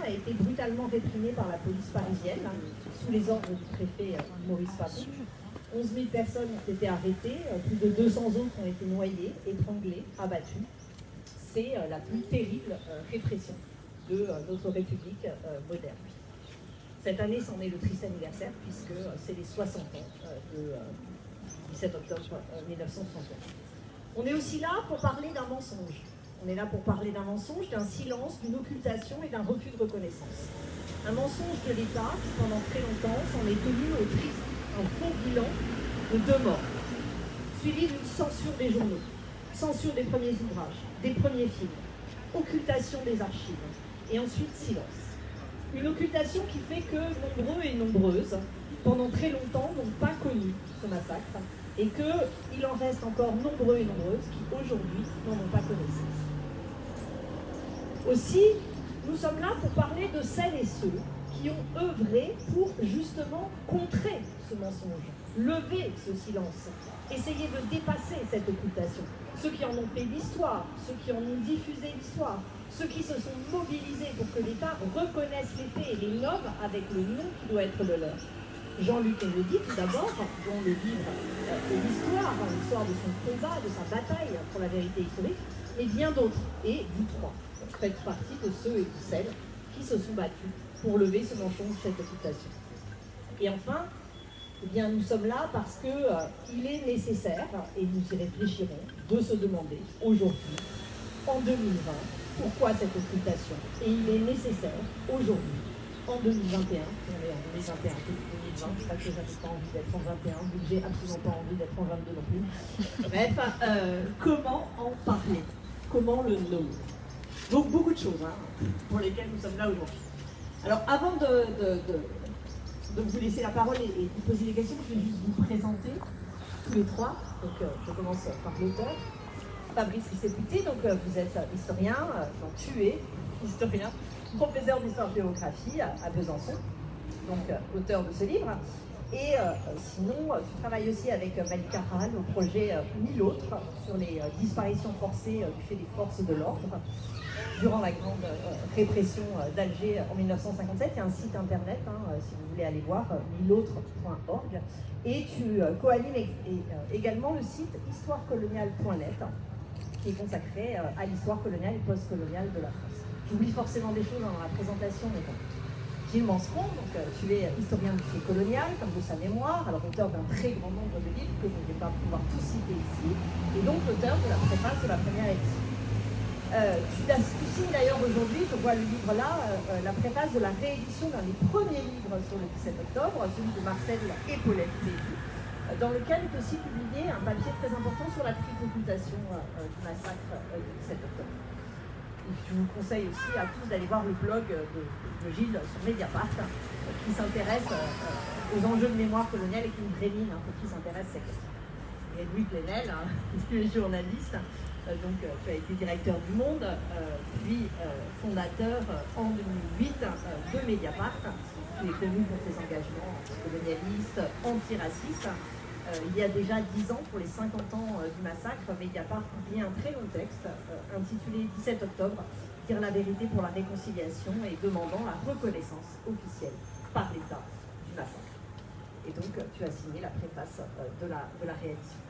a été brutalement réprimée par la police parisienne, sous les ordres du préfet Maurice Papon. 11 000 personnes ont été arrêtées, plus de 200 autres ont été noyées, étranglées, abattues. C'est la plus terrible répression de notre République moderne. Cette année, c'en est le triste anniversaire, puisque c'est les 60 ans du 17 octobre 1961. On est aussi là pour parler d'un mensonge. On est là pour parler d'un mensonge, d'un silence, d'une occultation et d'un refus de reconnaissance. Un mensonge de l'État qui, pendant très longtemps, s'en est tenu au triste, un faux bilan de 2 morts, suivi d'une censure des journaux, censure des premiers ouvrages, des premiers films, occultation des archives, et ensuite silence. Une occultation qui fait que nombreux et nombreuses, pendant très longtemps, n'ont pas connu ce massacre, et qu'il en reste encore nombreux et nombreuses qui, aujourd'hui, n'en ont pas connaissance. Aussi, nous sommes là pour parler de celles et ceux qui ont œuvré pour justement contrer ce mensonge, lever ce silence, essayer de dépasser cette occultation. Ceux qui en ont fait l'histoire, ceux qui en ont diffusé l'histoire, ceux qui se sont mobilisés pour que l'État reconnaisse les faits et les nomme avec le nom qui doit être le leur. Jean-Luc Kennedy, tout d'abord, dont le livre est l'histoire de son combat, de sa bataille pour la vérité historique, et bien d'autres, et vous trois, faites partie de ceux et de celles qui se sont battus pour lever ce mensonge, cette occultation. Et enfin, eh bien, nous sommes là parce qu'il est nécessaire, et nous y réfléchirons, de se demander aujourd'hui, en 2020, pourquoi cette occultation. Et il est nécessaire aujourd'hui, en 2021, on est en 2021, 2020, parce que j'avais pas envie d'être en 21, vu que j'ai absolument pas envie d'être en 22 non plus. Bref, comment en parler? Comment le nommer? Donc beaucoup de choses pour lesquelles nous sommes là aujourd'hui. Alors avant de vous laisser la parole et de vous poser des questions, je vais juste vous présenter tous les trois. Donc je commence par l'auteur, Fabrice Riceputi. Donc vous êtes historien, donc tu es historien, professeur d'histoire-géographie à Besançon, donc auteur de ce livre. Et sinon, tu travailles aussi avec Malika Khan au projet 1000 autres sur les disparitions forcées du fait des forces de l'ordre durant la grande répression d'Alger en 1957. Il y a un site internet, si vous voulez aller voir, 1000autres.org. Et tu co-animes également le site histoirecoloniale.net, qui est consacré à l'histoire coloniale et post-coloniale de la France. J'oublie forcément des choses dans la présentation, mais bon. Gilles Manscon, donc tu es historien du fait colonial, comme de sa mémoire, alors auteur d'un très grand nombre de livres que je ne vais pas pouvoir tous citer ici, et donc l'auteur de la préface de la première édition. Tu signes d'ailleurs aujourd'hui, je vois le livre là, la préface de la réédition d'un des premiers livres sur le 17 octobre, celui de Marcel et Paulette Péju, dans lequel est aussi publié un papier très important sur la triple occultation du massacre du 17 octobre. Je vous conseille aussi à tous d'aller voir le blog de Gilles sur Mediapart, qui s'intéresse aux enjeux de mémoire coloniale et qui nous rémine pour qui s'intéresse ces questions. Et Louis Plenel, qui est journaliste, donc tu as été directeur du Monde, puis fondateur en 2008 de Mediapart. Tu es connu pour tes engagements anticolonialistes, antiracistes. Il y a déjà 10 ans, pour les 50 ans du massacre, Mediapart publiait un très long texte intitulé 17 octobre, dire la vérité pour la réconciliation et demandant la reconnaissance officielle par l'État du massacre. Et donc, tu as signé la préface de la réédition.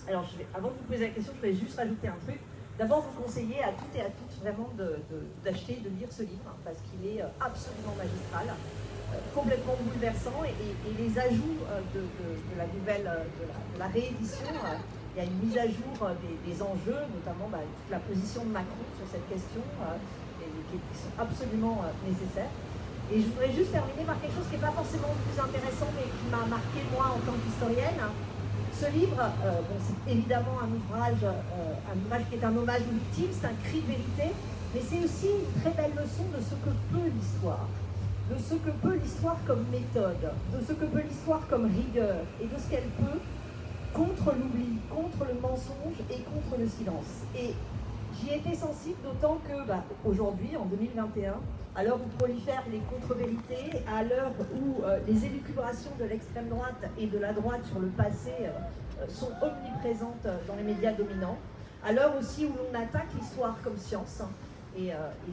Alors, avant de vous poser la question, je voudrais juste rajouter un truc. D'abord, vous conseiller à toutes et à toutes vraiment d'acheter et de lire ce livre, parce qu'il est absolument magistral. Complètement bouleversant et les ajouts de la réédition, il y a une mise à jour des enjeux, notamment toute la position de Macron sur cette question, qui sont absolument nécessaires. Et je voudrais juste terminer par quelque chose qui n'est pas forcément le plus intéressant, mais qui m'a marqué moi en tant qu'historienne. Ce livre, c'est évidemment un ouvrage qui est un hommage aux victimes, c'est un cri de vérité, mais c'est aussi une très belle leçon de ce que peut l'histoire. De ce que peut l'histoire comme méthode, de ce que peut l'histoire comme rigueur, et de ce qu'elle peut contre l'oubli, contre le mensonge et contre le silence. Et j'y ai été sensible d'autant que aujourd'hui, en 2021, à l'heure où prolifèrent les contre-vérités, à l'heure où les élucubrations de l'extrême droite et de la droite sur le passé sont omniprésentes dans les médias dominants, à l'heure aussi où l'on attaque l'histoire comme science, et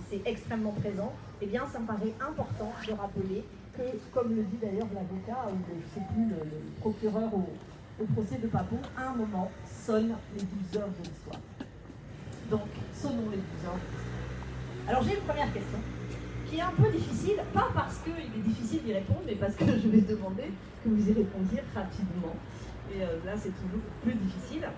c'est extrêmement présent, eh bien ça me paraît important de rappeler que, comme le dit d'ailleurs l'avocat, ou je ne sais plus, le procureur au procès de Papon, à un moment sonnent les 12 heures de l'histoire. Donc, sonnons les 12 heures. Alors j'ai une première question, qui est un peu difficile, pas parce qu'il est difficile d'y répondre, mais parce que je vais demander que vous y répondiez rapidement. Et là, c'est toujours plus difficile.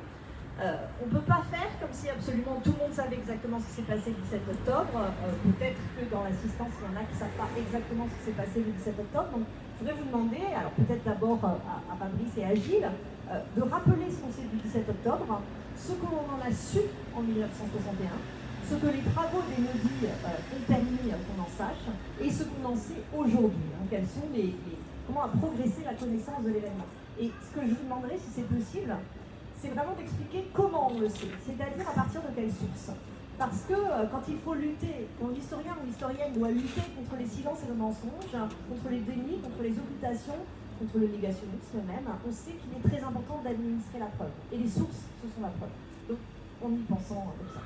On ne peut pas faire comme si absolument tout le monde savait exactement ce qui s'est passé le 17 octobre. Peut-être que dans l'assistance, il y en a qui ne savent pas exactement ce qui s'est passé le 17 octobre. Donc, je voudrais vous demander, alors peut-être d'abord à Fabrice et à Gilles, de rappeler ce qu'on sait du 17 octobre, ce que l'on en a su en 1961, ce que les travaux des Nodis ont permis qu'on en sache, et ce qu'on en sait aujourd'hui. Hein, comment a progressé la connaissance de l'événement. Et ce que je vous demanderai, si c'est possible, c'est vraiment d'expliquer comment on le sait, c'est-à-dire à partir de quelles sources. Parce que quand il faut lutter, quand l'historien ou l'historienne doit lutter contre les silences et le mensonge, contre les dénis, contre les occultations, contre le négationnisme même, on sait qu'il est très important d'administrer la preuve. Et les sources, ce sont la preuve. Donc, en y pensant comme ça.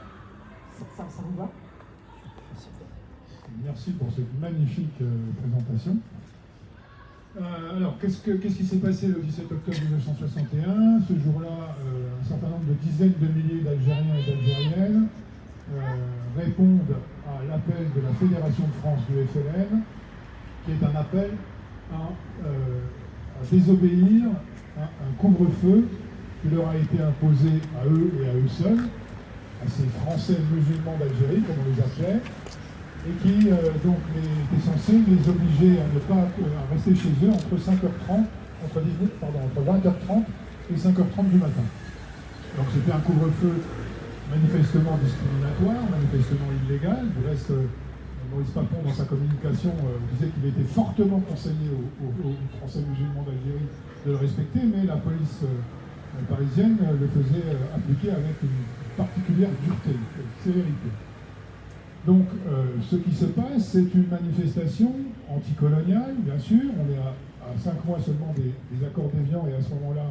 Ça vous va? Merci pour cette magnifique présentation. Alors, qu'est-ce qui s'est passé le 17 octobre 1961? Ce jour-là, un certain nombre de dizaines de milliers d'Algériens et d'Algériennes répondent à l'appel de la Fédération de France du FLN, qui est un appel à désobéir à un couvre-feu qui leur a été imposé à eux et à eux seuls, à ces Français musulmans d'Algérie, comme on les appelait, et qui donc était censé les obliger à ne pas à rester chez eux entre 20h30 et 5h30 du matin. Donc c'était un couvre-feu manifestement discriminatoire, manifestement illégal. Du reste, Maurice Papon, dans sa communication, disait qu'il était fortement conseillé aux Français musulmans d'Algérie de le respecter, mais la police parisienne le faisait appliquer avec une particulière dureté, sévérité. Donc, ce qui se passe, c'est une manifestation anticoloniale, bien sûr. On est à 5 mois seulement des accords d'Évian, et à ce moment-là,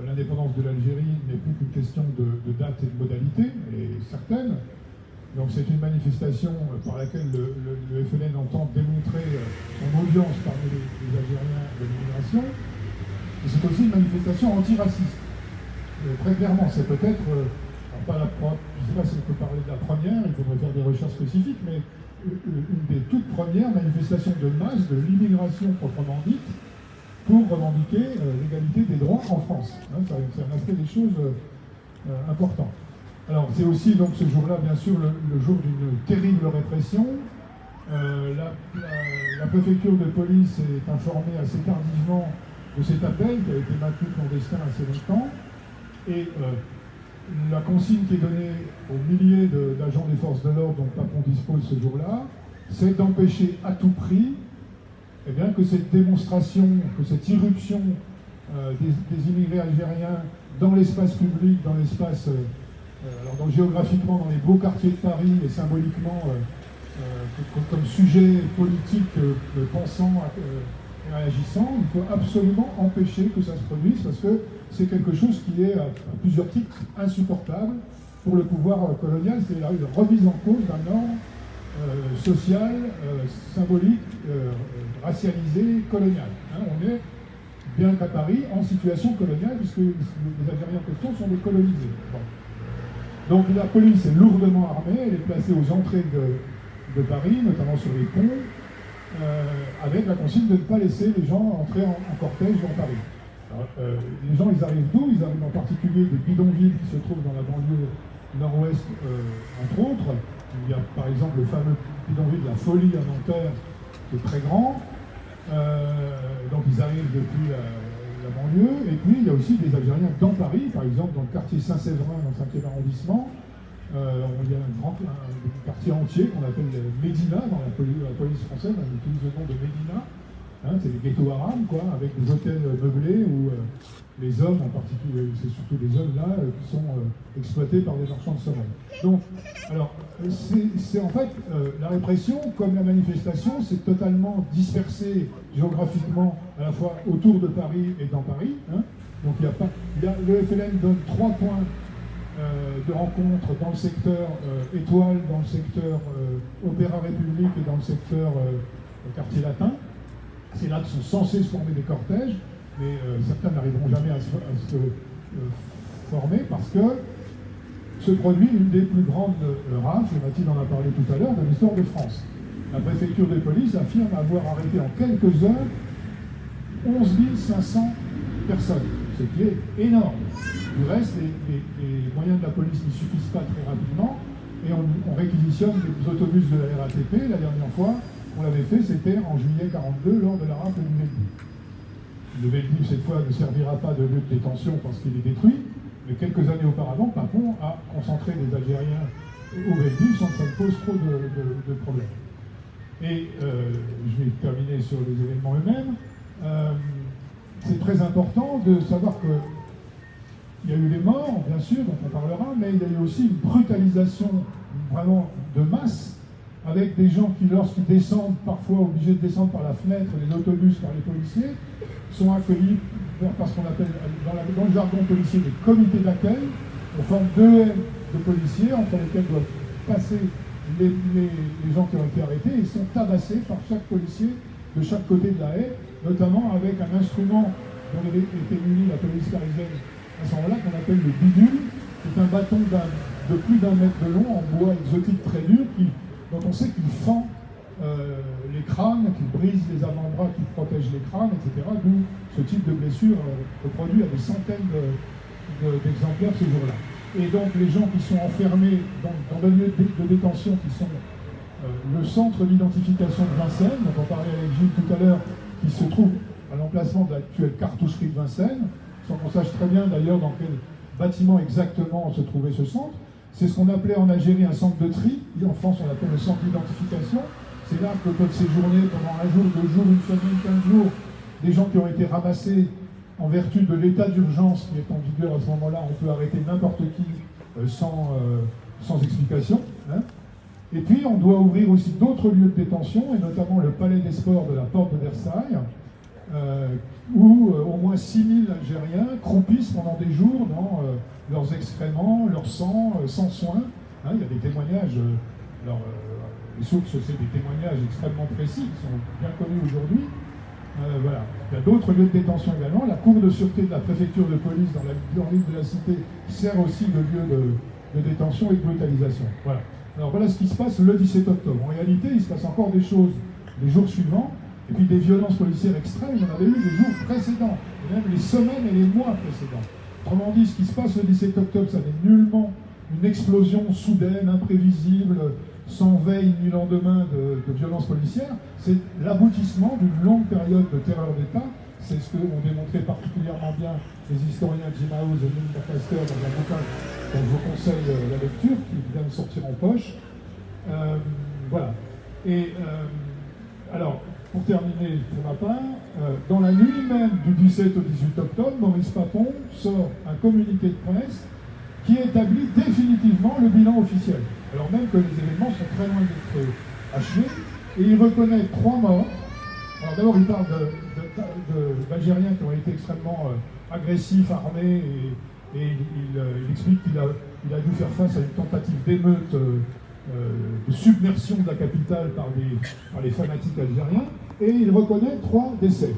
l'indépendance de l'Algérie n'est plus qu'une question de date et de modalité, elle est certaine. Donc, c'est une manifestation par laquelle le FLN entend démontrer son audience parmi les Algériens de l'immigration. Et c'est aussi une manifestation antiraciste. Très clairement, c'est peut-être... pas la je ne sais pas si on peut parler de la première, il faudrait faire des recherches spécifiques, mais une des toutes premières manifestations de masse de l'immigration proprement dite pour revendiquer l'égalité des droits en France. Hein, c'est un aspect des choses important. Alors c'est aussi donc ce jour-là, bien sûr, le jour d'une terrible répression. La préfecture de police est informée assez tardivement de cet appel qui a été maintenu clandestin assez longtemps. Et la consigne qui est donnée aux milliers d'agents des forces de l'ordre dont Papon dispose ce jour-là, c'est d'empêcher à tout prix que cette démonstration, que cette irruption des immigrés algériens dans l'espace public, dans l'espace, donc géographiquement dans les beaux quartiers de Paris et symboliquement comme sujet politique pensant et réagissant, il faut absolument empêcher que ça se produise parce que c'est quelque chose qui est à plusieurs titres insupportable pour le pouvoir colonial, c'est la remise en cause d'un ordre social, symbolique, racialisé, colonial. Hein, on est, bien qu'à Paris, en situation coloniale, puisque les Algériens en question sont des colonisés. Bon. Donc la police est lourdement armée, elle est placée aux entrées de Paris, notamment sur les ponts, avec la consigne de ne pas laisser les gens entrer en cortège dans Paris. Alors, les gens, ils arrivent d'où? Ils arrivent en particulier des bidonvilles qui se trouvent dans la banlieue nord-ouest, entre autres. Il y a par exemple le fameux bidonville de la Folie à Nanterre, qui est très grand. Donc ils arrivent depuis la banlieue. Et puis il y a aussi des Algériens dans Paris, par exemple dans le quartier Saint-Séverin, dans le 5e arrondissement. Il y a un quartier entier qu'on appelle Médina, dans la police française, on utilise le nom de Médina. Hein, c'est des ghettos arabes, quoi, avec des hôtels meublés où les hommes, en particulier, c'est surtout des hommes là, qui sont exploités par des marchands de sommeil. Donc, alors, c'est en fait, la répression, comme la manifestation, c'est totalement dispersé géographiquement, à la fois autour de Paris et dans Paris. Hein. Donc, le FLN donne 3 points de rencontres dans le secteur Étoile, dans le secteur Opéra République et dans le secteur Quartier Latin. C'est là que sont censés se former des cortèges, mais certains n'arriveront jamais à se former parce que se produit une des plus grandes rafles, Mathilde en a parlé tout à l'heure, de l'histoire de France. La préfecture de police affirme avoir arrêté en quelques heures 11 500 personnes, ce qui est énorme. Du reste, les moyens de la police n'y suffisent pas très rapidement et on réquisitionne des autobus de la RATP. La dernière fois qu'on l'avait fait, c'était en juillet 1942 lors de la rafle du Veldiv. Le Veldiv, cette fois, ne servira pas de lieu de détention parce qu'il est détruit, mais quelques années auparavant, Papon a concentré les Algériens au Veldiv sans que ça ne pose trop de problèmes. Et je vais terminer sur les événements eux-mêmes. C'est très important de savoir que il y a eu les morts, bien sûr, dont on parlera, mais il y a eu aussi une brutalisation vraiment de masse, avec des gens qui, lorsqu'ils descendent, parfois obligés de descendre par la fenêtre, les autobus par les policiers, sont accueillis par ce qu'on appelle, dans le jargon policier, des comités d'accueil. On forme 2 haies de policiers, entre lesquels doivent passer les gens qui ont été arrêtés, et sont tabassés par chaque policier de chaque côté de la haie, notamment avec un instrument dont avait été muni la police parisienne à ce moment-là, qu'on appelle le bidule. C'est un bâton de plus d'1 mètre de long, en bois exotique très dur, dont on sait qu'il fend les crânes, qu'il brise les avant-bras, qu'il protège les crânes, etc. D'où ce type de blessure reproduit à des centaines d'exemplaires ce jour-là. Et donc les gens qui sont enfermés dans le lieu de détention, qui sont le centre d'identification de Vincennes, dont on parlait avec Gilles tout à l'heure, qui se trouve à l'emplacement de l'actuelle cartoucherie de Vincennes, sans qu'on sache très bien d'ailleurs dans quel bâtiment exactement se trouvait ce centre. C'est ce qu'on appelait en Algérie un centre de tri, en France on l'appelle le centre d'identification. C'est là que peuvent séjourner pendant 1 jour, 2 jours, 1 semaine, 15 jours, des gens qui ont été ramassés en vertu de l'état d'urgence qui est en vigueur à ce moment-là. On peut arrêter n'importe qui sans explication. Hein. Et puis on doit ouvrir aussi d'autres lieux de détention, et notamment le Palais des Sports de la Porte de Versailles, où au moins 6000 Algériens croupissent pendant des jours dans leurs excréments, leur sang, sans soin. Hein, il y a des témoignages, les sources, c'est des témoignages extrêmement précis, qui sont bien connus aujourd'hui. Voilà. Il y a d'autres lieux de détention également. La cour de sûreté de la préfecture de police dans l'île de la Cité sert aussi de lieu de détention et de brutalisation. Voilà. Alors voilà ce qui se passe le 17 octobre. En réalité, il se passe encore des choses les jours suivants. Et puis des violences policières extrêmes, il y en avait eu les jours précédents, et même les semaines et les mois précédents. Autrement dit, ce qui se passe le 17 octobre, ça n'est nullement une explosion soudaine, imprévisible, sans veille ni lendemain de violences policières. C'est l'aboutissement d'une longue période de terreur d'État. C'est ce qu'ont démontré particulièrement bien les historiens Jim House et Neil Lancaster dans un bouquin dont je vous conseille la lecture, qui vient de sortir en poche. Voilà. Et alors, pour terminer pour ma part, dans la nuit même du 17 au 18 octobre, Maurice Papon sort un communiqué de presse qui établit définitivement le bilan officiel, alors même que les événements sont très loin d'être achevés, et il reconnaît 3 morts. Alors d'abord, il parle d'Algériens qui ont été extrêmement agressifs, armés, et il explique qu'il a dû faire face à une tentative d'émeute, de submersion de la capitale par les fanatiques algériens, et il reconnaît 3 décès.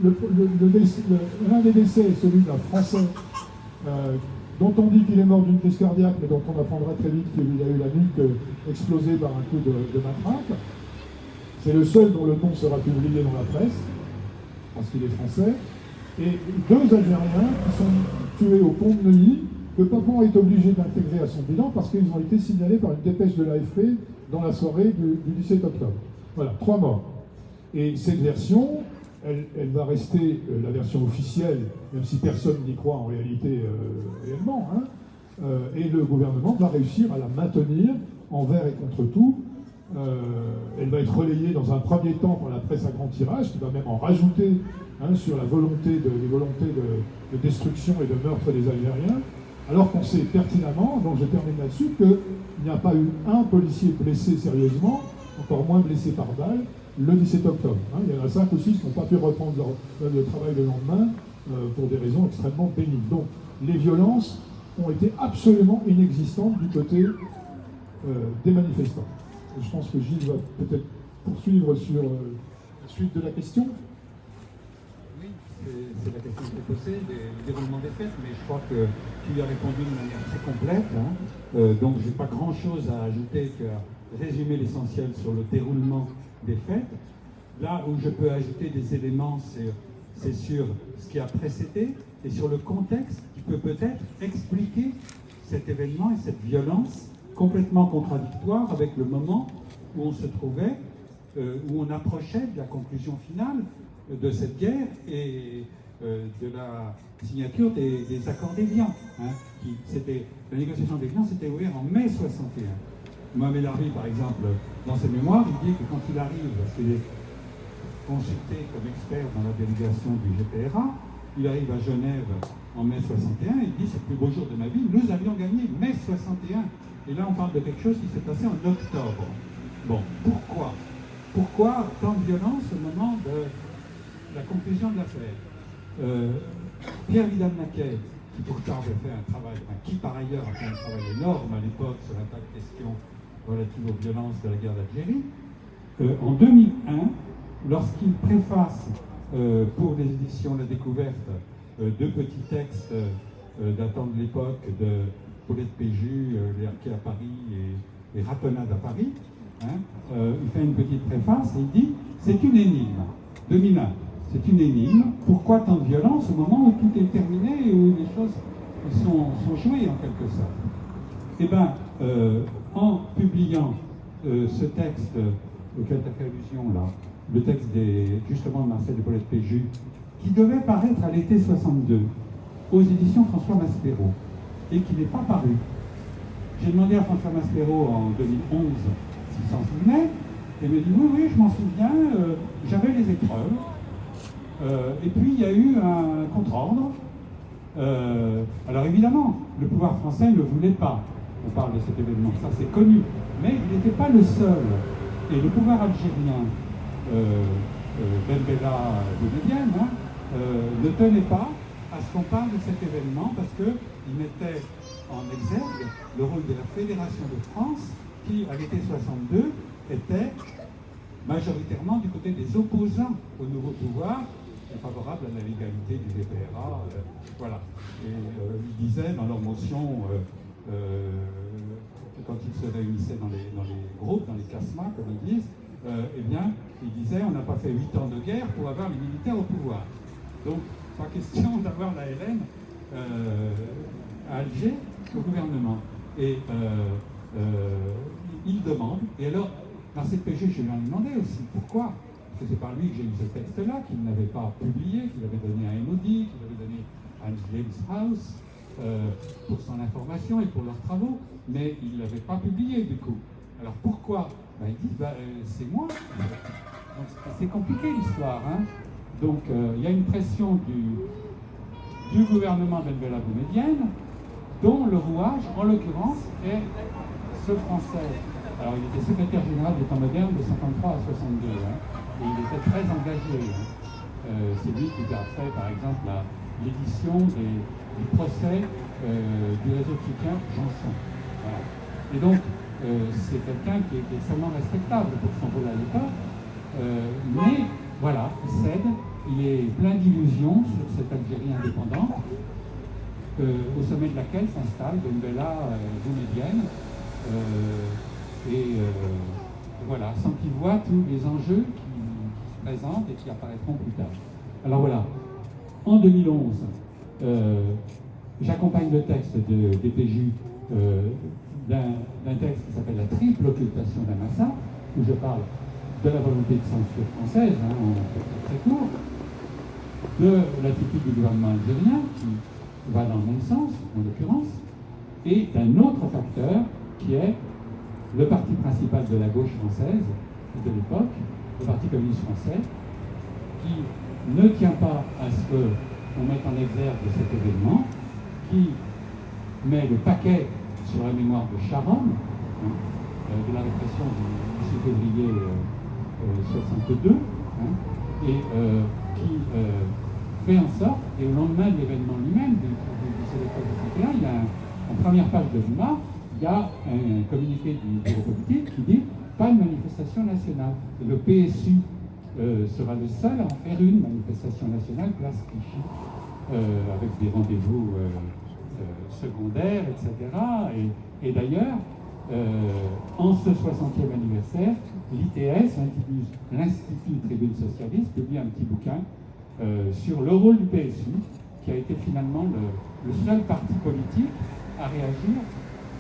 L'un des décès est celui d'un Français dont on dit qu'il est mort d'une crise cardiaque, mais dont on apprendra très vite qu'il a eu la nuque explosée par un coup de matraque. C'est le seul dont le nom sera publié dans la presse, parce qu'il est français. Et 2 Algériens qui sont tués au pont de Neuilly, que Papon est obligé d'intégrer à son bilan parce qu'ils ont été signalés par une dépêche de l'AFP dans la soirée du 17 octobre. Voilà, 3 morts. Et cette version, elle va rester la version officielle, même si personne n'y croit en réalité réellement, hein, et le gouvernement va réussir à la maintenir envers et contre tout. Elle va être relayée dans un premier temps par la presse à grand tirage, qui va même en rajouter sur les volontés de destruction et de meurtre des Algériens, alors qu'on sait pertinemment, donc je termine là-dessus, qu'il n'y a pas eu un policier blessé sérieusement, encore moins blessé par balle, le 17 octobre. Il y en a 5 ou 6 qui n'ont pas pu reprendre le travail le lendemain pour des raisons extrêmement pénibles. Donc les violences ont été absolument inexistantes du côté des manifestants. Et je pense que Gilles va peut-être poursuivre sur la suite de la question. Oui, c'est la question qui est posée, le déroulement des fêtes, mais je crois que tu y as répondu de manière très complète. Hein. Donc je n'ai pas grand-chose à ajouter qu'à résumer l'essentiel sur le déroulement des fêtes. Là où je peux ajouter des éléments, c'est sur ce qui a précédé et sur le contexte qui peut peut-être expliquer cet événement et cette violence complètement contradictoire avec le moment où on se trouvait, où on approchait de la conclusion finale de cette guerre et de la signature des accords d'Évian. Hein, la négociation d'Évian s'était ouverte en mai 61. Mohamed Harbi, par exemple, dans ses mémoires, il dit que quand il arrive, parce qu'il est consulté comme expert dans la délégation du GPRA, il arrive à Genève en mai 61, il dit c'est le plus beau jour de ma vie, nous avions gagné mai 61. Et là on parle de quelque chose qui s'est passé en octobre. Bon, pourquoi tant de violence au moment de la conclusion de l'affaire? Pierre Vidal-Naquet, qui pourtant avait fait un travail, qui par ailleurs a fait un travail énorme à l'époque sur un tas de questions relatives aux violences de la guerre d'Algérie, en 2001, lorsqu'il préface pour les éditions La Découverte deux petits textes datant de l'époque de Paulette Péju, Les Harquets à Paris et Ratonnade à Paris, hein, il fait une petite préface et il dit « C'est une énigme, 2001, c'est une énigme, pourquoi tant de violence au moment où tout est terminé et où les choses sont jouées en quelque sorte ?» Eh bien, en publiant ce texte auquel tu as fait allusion là, le texte justement de Marcel de Paulette Péju, qui devait paraître à l'été 62 aux éditions François Maspero et qui n'est pas paru. J'ai demandé à François Maspero en 2011 s'il s'en souvenait, et il me dit oui, je m'en souviens, j'avais les épreuves, et puis il y a eu un contre-ordre. Alors évidemment, le pouvoir français ne voulait pas, on parle de cet événement, ça c'est connu, mais il n'était pas le seul. Et le pouvoir algérien, Ben Bella Boumedienne, ne tenait pas à ce qu'on parle de cet événement parce qu'il mettait en exergue le rôle de la Fédération de France qui, à l'été 62, était majoritairement du côté des opposants au nouveau pouvoir, favorables à la légalité du GPRA. Voilà. Et ils disaient dans leur motion, quand ils se réunissaient dans les groupes, dans les casmas, comme ils disent, eh bien, ils disaient on n'a pas fait 8 ans de guerre pour avoir les militaires au pouvoir. Donc, pas question d'avoir la LN à Alger au gouvernement. Et il demande, et alors, Marcel Péju, je lui en ai demandé aussi, pourquoi? Parce que c'est par lui que j'ai eu ce texte-là, qu'il n'avait pas publié, qu'il avait donné à Enodi, qu'il avait donné à James House, pour son information et pour leurs travaux, mais il ne l'avait pas publié du coup. Alors pourquoi? Il dit, c'est moi. Donc c'est compliqué l'histoire. Hein. Donc il y a une pression du gouvernement Ben Bella Boumedienne, dont le rouage, en l'occurrence, est ce français. Alors il était secrétaire général des temps modernes de 53 à 62, hein, et il était très engagé. Hein. C'est lui qui a fait, par exemple, l'édition du procès du réseau de soutien Janson. Voilà. Et donc, c'est quelqu'un qui est extrêmement respectable pour son rôle à l'époque, mais voilà, il cède, il est plein d'illusions sur cette Algérie indépendante, au sommet de laquelle s'installe Ben Bella Boumedienne, et voilà, sans qu'il voit tous les enjeux qui se présentent et qui apparaîtront plus tard. Alors voilà, en 2011, j'accompagne le texte de DPJ d'un texte qui s'appelle La triple occultation d'un massacre, où je parle de la volonté de censure française, hein, en très court, de l'attitude du gouvernement algérien, qui va dans le même sens, en l'occurrence, et d'un autre facteur qui est le parti principal de la gauche française de l'époque, le Parti communiste français, qui ne tient pas à ce qu'on mette en exergue de cet événement, qui met le paquet sur la mémoire de Charonne, hein, de la répression du 6 février 62, hein, et qui fait en sorte, et au lendemain de l'événement lui-même, du 17 octobre 61, il y a en première page de l'IMA, il y a un communiqué du bureau politique qui dit « pas de manifestation nationale ». Le PSU sera le seul à en faire une manifestation nationale, place Clichy, avec des rendez-vous secondaires, etc. Et d'ailleurs, en ce 60e anniversaire, l'ITS, l'Institut Tribune Socialiste, publie un petit bouquin sur le rôle du PSU, qui a été finalement le seul parti politique à réagir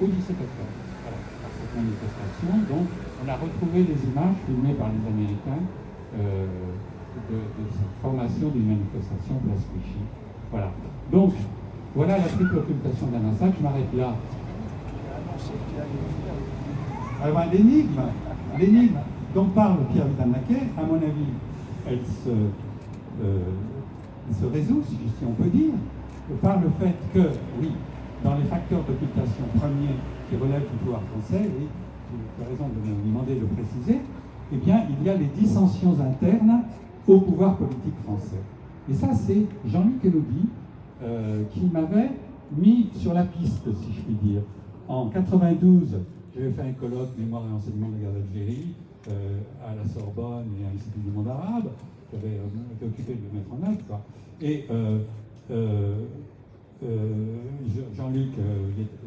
au 17 octobre. Voilà, par cette manifestation. Donc, on a retrouvé des images filmées par les Américains de cette formation d'une manifestation place Clichy. Voilà. Donc, voilà la triple occultation de la massacre. Je m'arrête là. Alors, l'énigme dont parle Pierre Vidal-Naquet, à mon avis, elle se résout, si on peut dire, par le fait que, oui, dans les facteurs d'occultation premiers qui relèvent du pouvoir français, oui, tu as raison de me demander de préciser, eh bien, il y a les dissensions internes au pouvoir politique français. Et ça, c'est Jean-Luc Élodie qui m'avait mis sur la piste, si je puis dire. En 92, j'avais fait un colloque Mémoire et enseignement de la guerre d'Algérie à la Sorbonne et à l'Institut du monde arabe. J'avais été occupé de le mettre en œuvre, quoi. Et Jean-Luc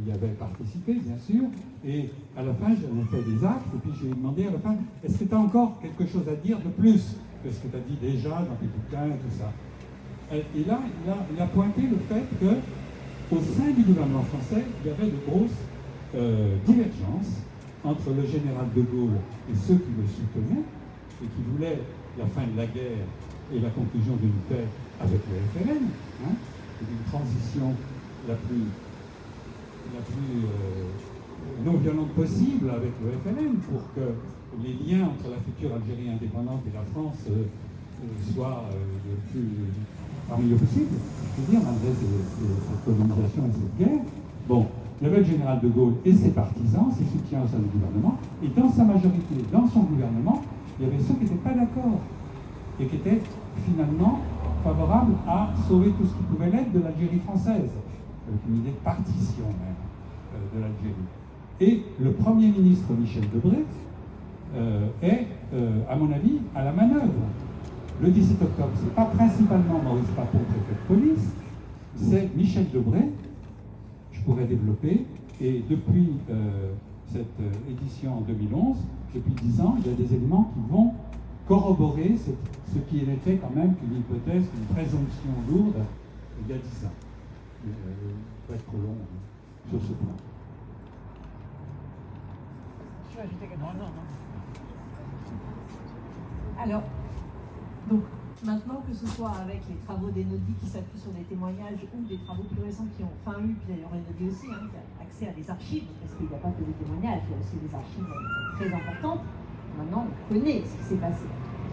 y avait participé, bien sûr, et à la fin, j'en ai fait des actes, et puis je lui ai demandé à la fin, est-ce que tu as encore quelque chose à dire de plus que ce que tu as dit déjà dans tes bouquins et tout ça? Et là, il a pointé le fait qu'au sein du gouvernement français, il y avait de grosses divergences entre le général de Gaulle et ceux qui le soutenaient, et qui voulaient la fin de la guerre et la conclusion d'une paix avec le FLN, hein, d'une transition la plus non violente possible avec le FLN pour que les liens entre la future Algérie indépendante et la France soient le plus harmonieux possible, je veux dire, malgré cette colonisation et cette guerre. Bon, il y avait le général de Gaulle et ses partisans, ses soutiens au sein du gouvernement, et dans sa majorité, dans son gouvernement, il y avait ceux qui n'étaient pas d'accord et qui étaient finalement favorables à sauver tout ce qui pouvait l'être de l'Algérie française, avec une idée de partition même de l'Algérie. Et le Premier ministre Michel Debré est, à mon avis, à la manœuvre. Le 17 octobre, ce n'est pas principalement Maurice Papon, préfet de police, c'est Michel Debré, je pourrais développer, et depuis cette édition en 2011, depuis 10 ans, il y a des éléments qui vont corroborer ce qui n'était quand même qu'une hypothèse, une présomption lourde il y a 10 ans. Il ne va être trop long sur ce point. Je vais ajouter quelque chose. Non. Alors, donc, maintenant que ce soit avec les travaux d'Enodi qui s'appuient sur des témoignages ou des travaux plus récents qui ont eu, puis d'ailleurs Enodi aussi, hein, qui a accès à des archives, parce qu'il n'y a pas que des témoignages, il y a aussi des archives très importantes. Maintenant, on connaît ce qui s'est passé.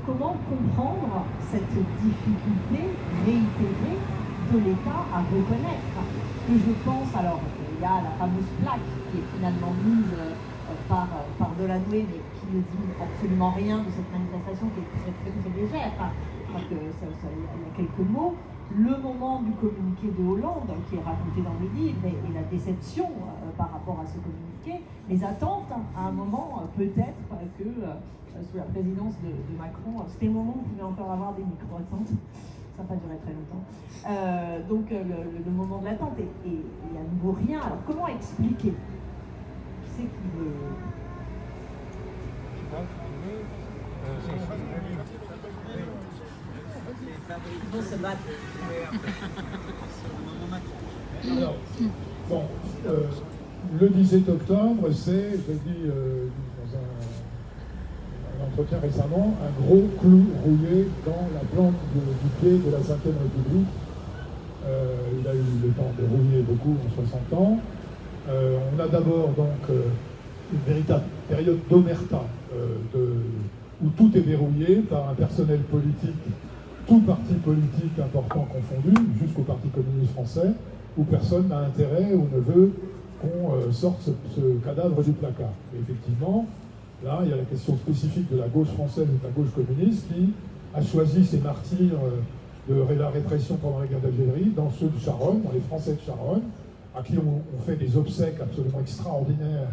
Comment comprendre cette difficulté réitérée de l'État à reconnaître que je pense, alors, il y a la fameuse plaque qui est finalement mise par Delanoë, mais qui ne dit absolument rien de cette manifestation qui est très, très, très légère. Enfin, je crois qu'il y a quelques mots. Le moment du communiqué de Hollande, qui est raconté dans le livre, et la déception par rapport à ce communiqué, les attentes, à un moment, peut-être que sous la présidence de Macron, c'était le moment où on pouvait encore avoir des micro-attentes. Ça n'a pas duré très longtemps. Donc le moment de l'attente, et à nouveau rien. Alors comment expliquer? Qui c'est qui veut? Ils vont se battre. Alors, bon, le 17 octobre, c'est, je dis dans un entretien récemment, un gros clou rouillé dans la plante du pied de la Ve République. Il a eu le temps de rouiller beaucoup en 60 ans. On a d'abord donc une véritable période d'omerta où tout est verrouillé par un personnel politique, tout parti politique important confondu, jusqu'au Parti communiste français, où personne n'a intérêt ou ne veut qu'on sorte ce cadavre du placard. Et effectivement, là, il y a la question spécifique de la gauche française et de la gauche communiste qui a choisi ses martyrs de la répression pendant la guerre d'Algérie dans ceux de Charonne, dans les Français de Charonne, à qui on fait des obsèques absolument extraordinaires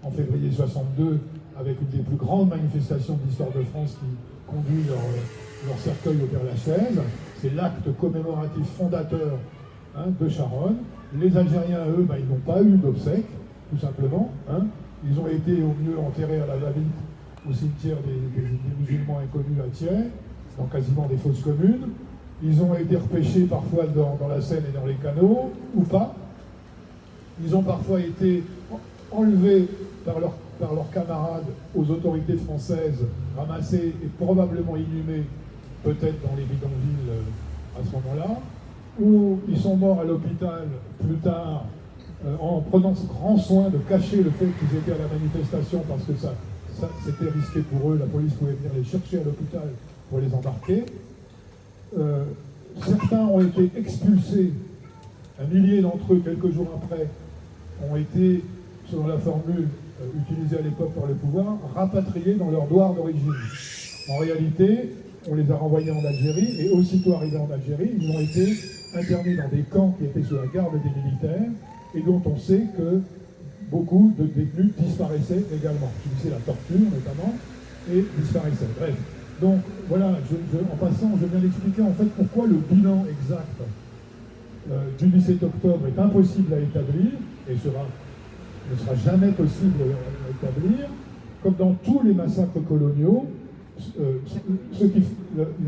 en février 62, avec une des plus grandes manifestations de l'histoire de France qui conduit leur cercueil au Père-Lachaise. C'est l'acte commémoratif fondateur de Charonne. Les Algériens, eux, ils n'ont pas eu d'obsèques, tout simplement. Ils ont été au mieux enterrés à la va-vite au cimetière des musulmans inconnus à Thiers, dans quasiment des fosses communes. Ils ont été repêchés parfois dans la Seine et dans les canaux, ou pas. Ils ont parfois été enlevés par leurs camarades aux autorités françaises, ramassés et probablement inhumés, peut-être dans les bidonvilles à ce moment-là, ou ils sont morts à l'hôpital plus tard, en prenant grand soin de cacher le fait qu'ils étaient à la manifestation, parce que ça c'était risqué pour eux, la police pouvait venir les chercher à l'hôpital pour les embarquer. Certains ont été expulsés, un millier d'entre eux, quelques jours après, ont été, selon la formule utilisée à l'époque par le pouvoir, rapatriés dans leur douar d'origine. En réalité, on les a renvoyés en Algérie, et aussitôt arrivés en Algérie, ils ont été internés dans des camps qui étaient sous la garde des militaires, et dont on sait que beaucoup de détenus disparaissaient également, subissaient la torture notamment, et disparaissaient. Bref. Donc voilà, en passant, je viens d'expliquer en fait pourquoi le bilan exact du 17 octobre est impossible à établir, et ne sera jamais possible à établir, comme dans tous les massacres coloniaux,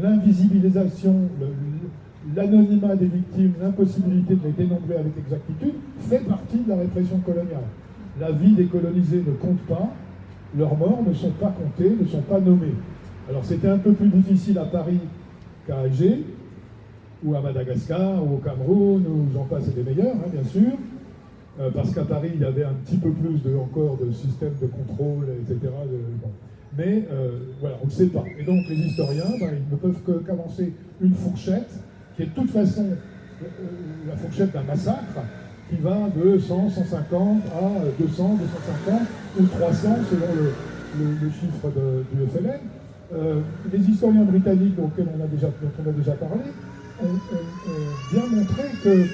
l'invisibilisation, l'anonymat des victimes, l'impossibilité de les dénombrer avec exactitude, fait partie de la répression coloniale. La vie des colonisés ne compte pas, leurs morts ne sont pas comptés, ne sont pas nommés. Alors c'était un peu plus difficile à Paris qu'à Alger, ou à Madagascar, ou au Cameroun, ou j'en passe et des meilleurs, bien sûr, parce qu'à Paris, il y avait un petit peu plus encore de système de contrôle, etc. Mais voilà, on ne sait pas. Et donc les historiens, ils ne peuvent qu'avancer une fourchette, qui est de toute façon la fourchette d'un massacre, qui va de 100, 150 à 200, 250 ou 300 selon le chiffre du FLN. Les historiens britanniques dont on a déjà parlé ont bien montré que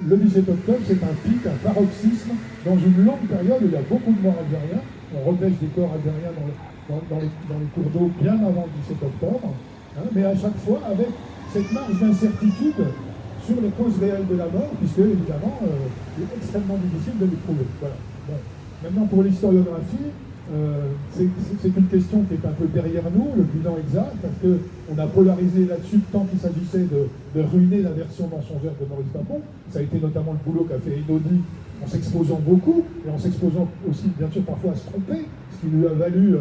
le 17 octobre, c'est un pic, un paroxysme dans une longue période où il y a beaucoup de morts algériens. On repêche des corps algériens dans les cours d'eau bien avant le 17 octobre, mais à chaque fois avec cette marge d'incertitude sur les causes réelles de la mort, puisque évidemment, il est extrêmement difficile de les trouver. Voilà. Bon. Maintenant, pour l'historiographie, c'est une question qui est un peu derrière nous, le bilan exact, parce qu'on a polarisé là-dessus tant qu'il s'agissait de ruiner la version mensongère de Maurice Papon. Ça a été notamment le boulot qu'a fait Einaudi en s'exposant beaucoup, et en s'exposant aussi, bien sûr, parfois à se tromper, ce qui lui a valu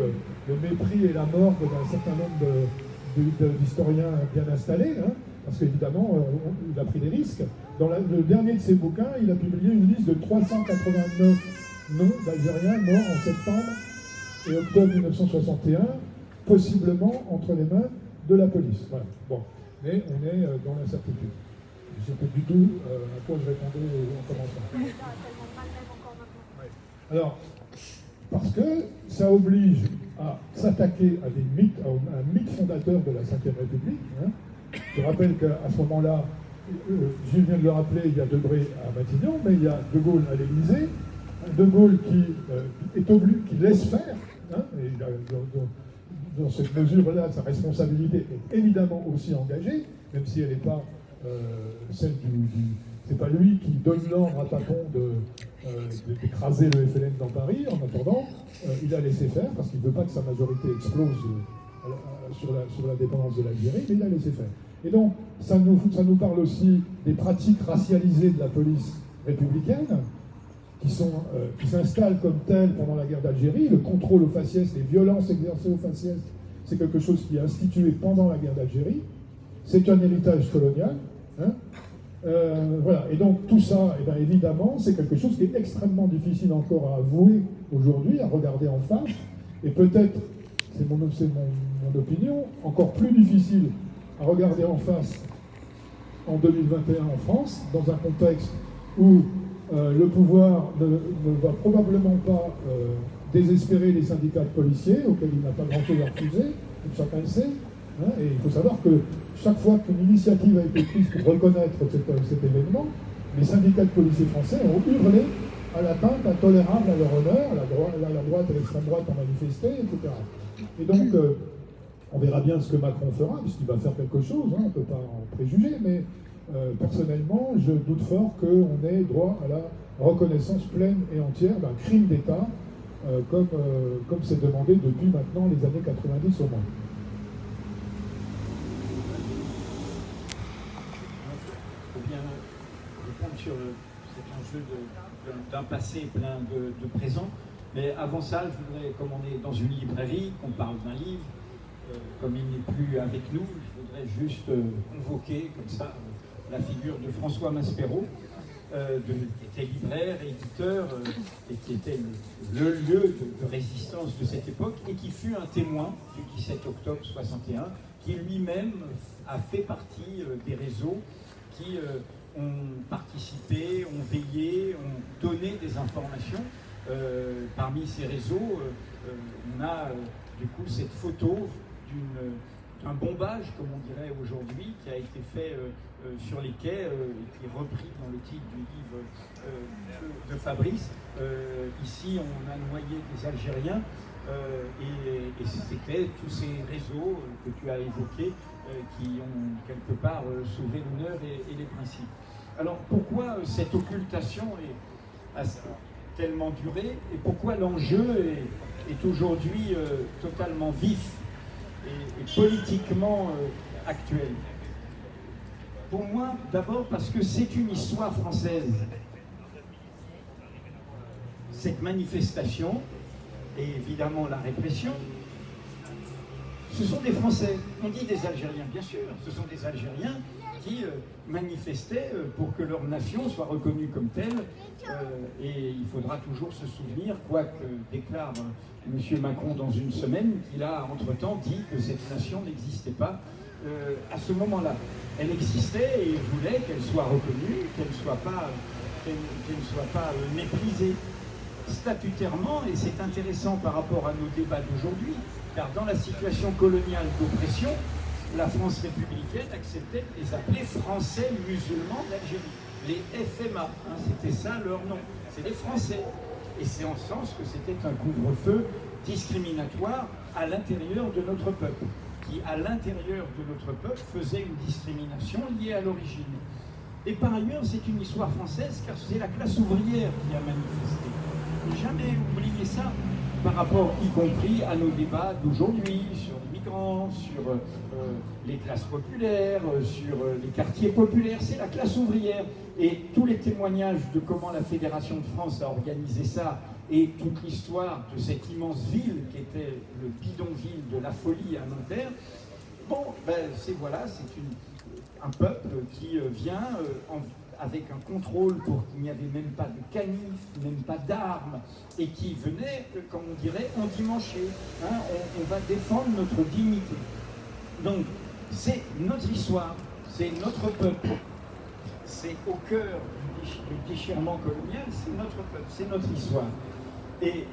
le mépris et la mort d'un certain nombre d'historiens bien installés, parce qu'évidemment, il a pris des risques. Dans le dernier de ses bouquins, il a publié une liste de 389 noms d'Algériens morts en septembre et octobre 1961, possiblement entre les mains de la police. Voilà. Bon. Mais on est dans l'incertitude. Je ne sais pas du tout à quoi je répondais en commençant. Ouais. Alors, parce que ça oblige à s'attaquer à un mythe fondateur de la Ve République. Je rappelle qu'à ce moment-là, Gilles vient de le rappeler, il y a Debré à Matignon, mais il y a De Gaulle à l'Élysée. De Gaulle qui laisse faire, et dans cette mesure-là, sa responsabilité est évidemment aussi engagée, même si elle n'est pas celle c'est pas lui qui donne l'ordre à Papon d'écraser le FLN dans Paris. En attendant, il a laissé faire, parce qu'il ne veut pas que sa majorité explose sur la dépendance de l'Algérie, mais il a laissé faire. Et donc, ça nous parle aussi des pratiques racialisées de la police républicaine, qui s'installent comme telles pendant la guerre d'Algérie. Le contrôle aux faciès, les violences exercées aux faciès, c'est quelque chose qui est institué pendant la guerre d'Algérie. C'est un héritage colonial. Voilà. Et donc tout ça, évidemment, c'est quelque chose qui est extrêmement difficile encore à avouer aujourd'hui, à regarder en face, et peut-être, c'est mon opinion, encore plus difficile à regarder en face en 2021 en France, dans un contexte où le pouvoir ne va probablement pas désespérer les syndicats de policiers, auxquels il n'a pas grand-chose à refuser, comme chacun le sait. Et il faut savoir que chaque fois qu'une initiative a été prise pour reconnaître cet événement, les syndicats de policiers français ont hurlé à l'atteinte intolérable à leur honneur, la droite et l'extrême droite ont manifesté, etc. Et donc, on verra bien ce que Macron fera, puisqu'il va faire quelque chose, hein, on ne peut pas en préjuger, mais personnellement, je doute fort qu'on ait droit à la reconnaissance pleine et entière d'un crime d'État, comme c'est demandé depuis maintenant les années 90 au moins. Pour bien répondre sur cet enjeu d'un passé plein de présent, mais avant ça, je voudrais, comme on est dans une librairie, qu'on parle d'un livre, comme il n'est plus avec nous, je voudrais juste convoquer comme ça la figure de François Maspero, qui était libraire, éditeur, et qui était le lieu de résistance de cette époque, et qui fut un témoin du 17 octobre 61, qui lui-même a fait partie des réseaux qui ont participé, ont veillé, ont donné des informations. Parmi ces réseaux, on a du coup cette photo d'un bombage, comme on dirait aujourd'hui, qui a été fait sur les quais, et qui est repris dans le titre du livre de Fabrice. Ici, on a noyé des Algériens, et c'était tous ces réseaux que tu as évoqués qui ont quelque part sauvé l'honneur et les principes. Alors, pourquoi cette occultation a tellement duré, et pourquoi l'enjeu est aujourd'hui totalement vif et politiquement actuel? Pour moi, d'abord parce que c'est une histoire française. Cette manifestation, et évidemment la répression, ce sont des Français. On dit des Algériens, bien sûr, ce sont des Algériens qui manifestaient pour que leur nation soit reconnue comme telle, et il faudra toujours se souvenir, quoi que déclare M. Macron dans une semaine, qu'il a entre-temps dit que cette nation n'existait pas à ce moment-là. Elle existait et il voulait qu'elle soit reconnue, qu'elle ne soit pas méprisée statutairement, et c'est intéressant par rapport à nos débats d'aujourd'hui, car dans la situation coloniale d'oppression, la France républicaine acceptait de les appeler Français musulmans d'Algérie, les FMA, hein, c'était ça leur nom, c'est les Français. Et c'est en ce sens que c'était un couvre-feu discriminatoire à l'intérieur de notre peuple, qui à l'intérieur de notre peuple faisait une discrimination liée à l'origine. Et par ailleurs, c'est une histoire française, car c'est la classe ouvrière qui a manifesté. Ne jamais oublier ça par rapport, y compris à nos débats d'aujourd'hui, sur les migrants, sur les classes populaires, sur les quartiers populaires. C'est la classe ouvrière. Et tous les témoignages de comment la Fédération de France a organisé ça, et toute l'histoire de cette immense ville qui était le bidonville de la folie à Nanterre, bon, ben, c'est un peuple qui vient avec un contrôle pour qu'il n'y avait même pas de canif, même pas d'armes, et qui venait, comme on dirait, endimancher. Hein, on va défendre notre dignité. Donc, c'est notre histoire, c'est notre peuple. C'est au cœur du déchirement colonial, c'est notre peuple, c'est notre histoire. Et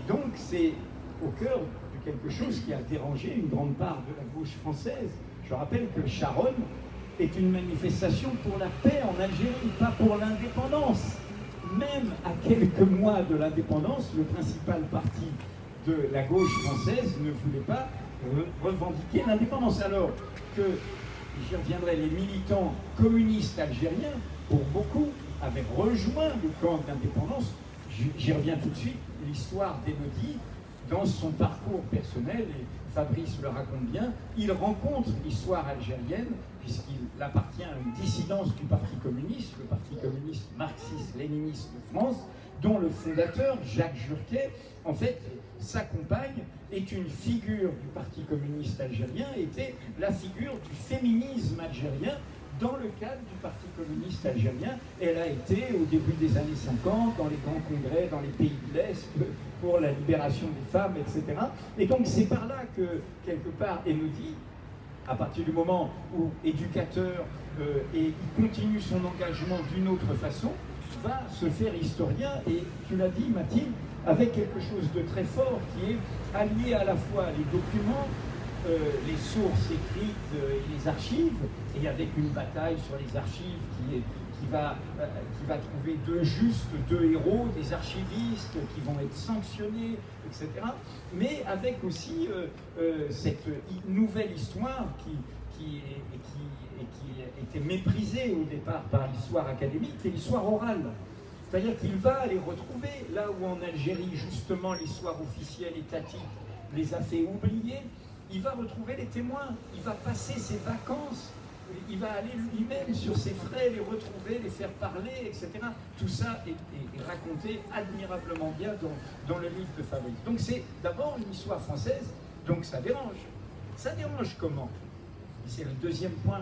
donc, c'est au cœur de quelque chose qui a dérangé une grande part de la gauche française. Je rappelle que Charonne est une manifestation pour la paix en Algérie, pas pour l'indépendance. Même à quelques mois de l'indépendance, le principal parti de la gauche française ne voulait pas revendiquer l'indépendance. Alors que, j'y reviendrai, les militants communistes algériens, pour beaucoup, avaient rejoint le camp d'indépendance. J'y reviens tout de suite, l'histoire d'Enodi, dans son parcours personnel, et Fabrice le raconte bien, il rencontre l'histoire algérienne, puisqu'il appartient à une dissidence du Parti communiste, le Parti communiste marxiste-léniniste de France, dont le fondateur, Jacques Jurquet, en fait, sa compagne est une figure du Parti communiste algérien, était la figure du féminisme algérien, dans le cadre du Parti communiste algérien. Elle a été, au début des années 50, dans les grands congrès, dans les pays de l'Est, pour la libération des femmes, etc. Et donc c'est par là que, quelque part, Enodi, à partir du moment où éducateur, et il continue son engagement d'une autre façon, va se faire historien, et tu l'as dit, Mathilde, avec quelque chose de très fort, qui est allié à la fois les documents, les sources écrites et les archives, et avec une bataille sur les archives qui va trouver deux héros, des archivistes qui vont être sanctionnés, etc. Mais avec aussi cette nouvelle histoire qui était méprisée au départ par l'histoire académique, qui est l'histoire orale. C'est-à-dire qu'il va les retrouver là où en Algérie, justement, l'histoire officielle étatique les a fait oublier. Il va retrouver les témoins, il va passer ses vacances, il va aller lui-même sur ses frais, les retrouver, les faire parler, etc. Tout ça est raconté admirablement bien dans le livre de Fabrice. Donc c'est d'abord une histoire française, donc ça dérange. Ça dérange comment? C'est le deuxième point.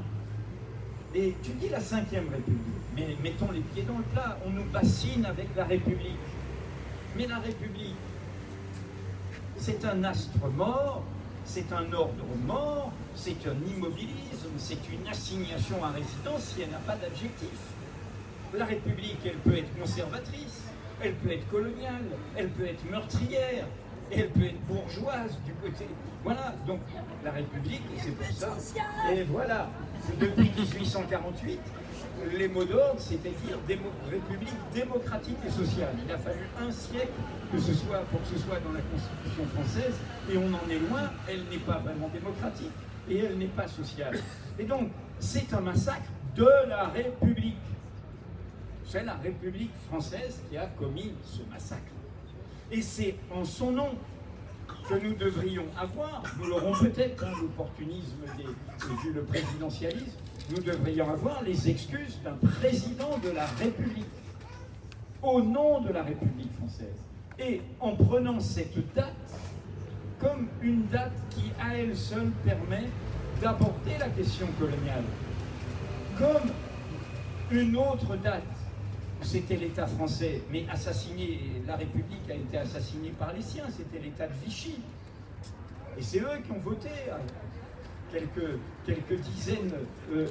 Et tu dis la Ve République, mais mettons les pieds dans le plat, on nous bassine avec la République. Mais la République, c'est un astre mort, c'est un ordre mort, c'est un immobilisme, c'est une assignation à résidence si elle n'a pas d'adjectif. La République, elle peut être conservatrice, elle peut être coloniale, elle peut être meurtrière, et elle peut être bourgeoise du côté. Voilà, donc la République, c'est pour ça. Et voilà, depuis 1848, les mots d'ordre, c'est-à-dire République démocratique et sociale. Il a fallu un siècle pour que ce soit dans la Constitution française, et on en est loin, elle n'est pas vraiment démocratique, et elle n'est pas sociale. Et donc, c'est un massacre de la République. C'est la République française qui a commis ce massacre. Et c'est en son nom que nous devrions avoir, nous l'aurons peut-être, l'opportunisme vu le présidentialisme, nous devrions avoir les excuses d'un président de la République, au nom de la République française. Et en prenant cette date comme une date qui, à elle seule, permet d'aborder la question coloniale, comme une autre date, c'était l'État français, mais assassiné, la République a été assassinée par les siens, c'était l'État de Vichy. Et c'est eux qui ont voté. Quelques dizaines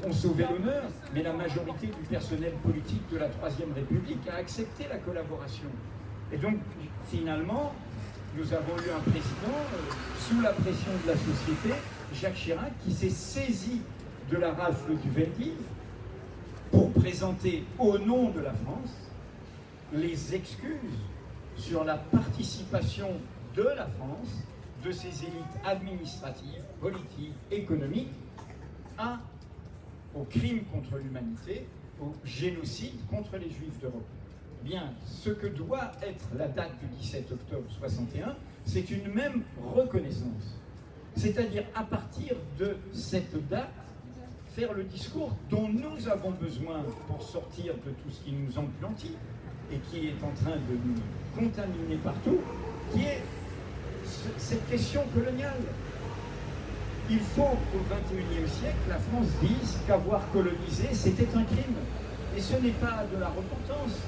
ont sauvé l'honneur, mais la majorité du personnel politique de la Troisième République a accepté la collaboration. Et donc, finalement, nous avons eu un président, sous la pression de la société, Jacques Chirac, qui s'est saisi de la rafle du Veldiv pour présenter au nom de la France les excuses sur la participation de la France, de ses élites administratives, politiques, économiques, au crime contre l'humanité, au génocide contre les Juifs d'Europe. Bien, ce que doit être la date du 17 octobre 61, c'est une même reconnaissance. C'est-à-dire, à partir de cette date, faire le discours dont nous avons besoin pour sortir de tout ce qui nous engloutit et qui est en train de nous contaminer partout, qui est cette question coloniale. Il faut qu'au XXIe siècle, la France dise qu'avoir colonisé, c'était un crime. Et ce n'est pas de la repentance.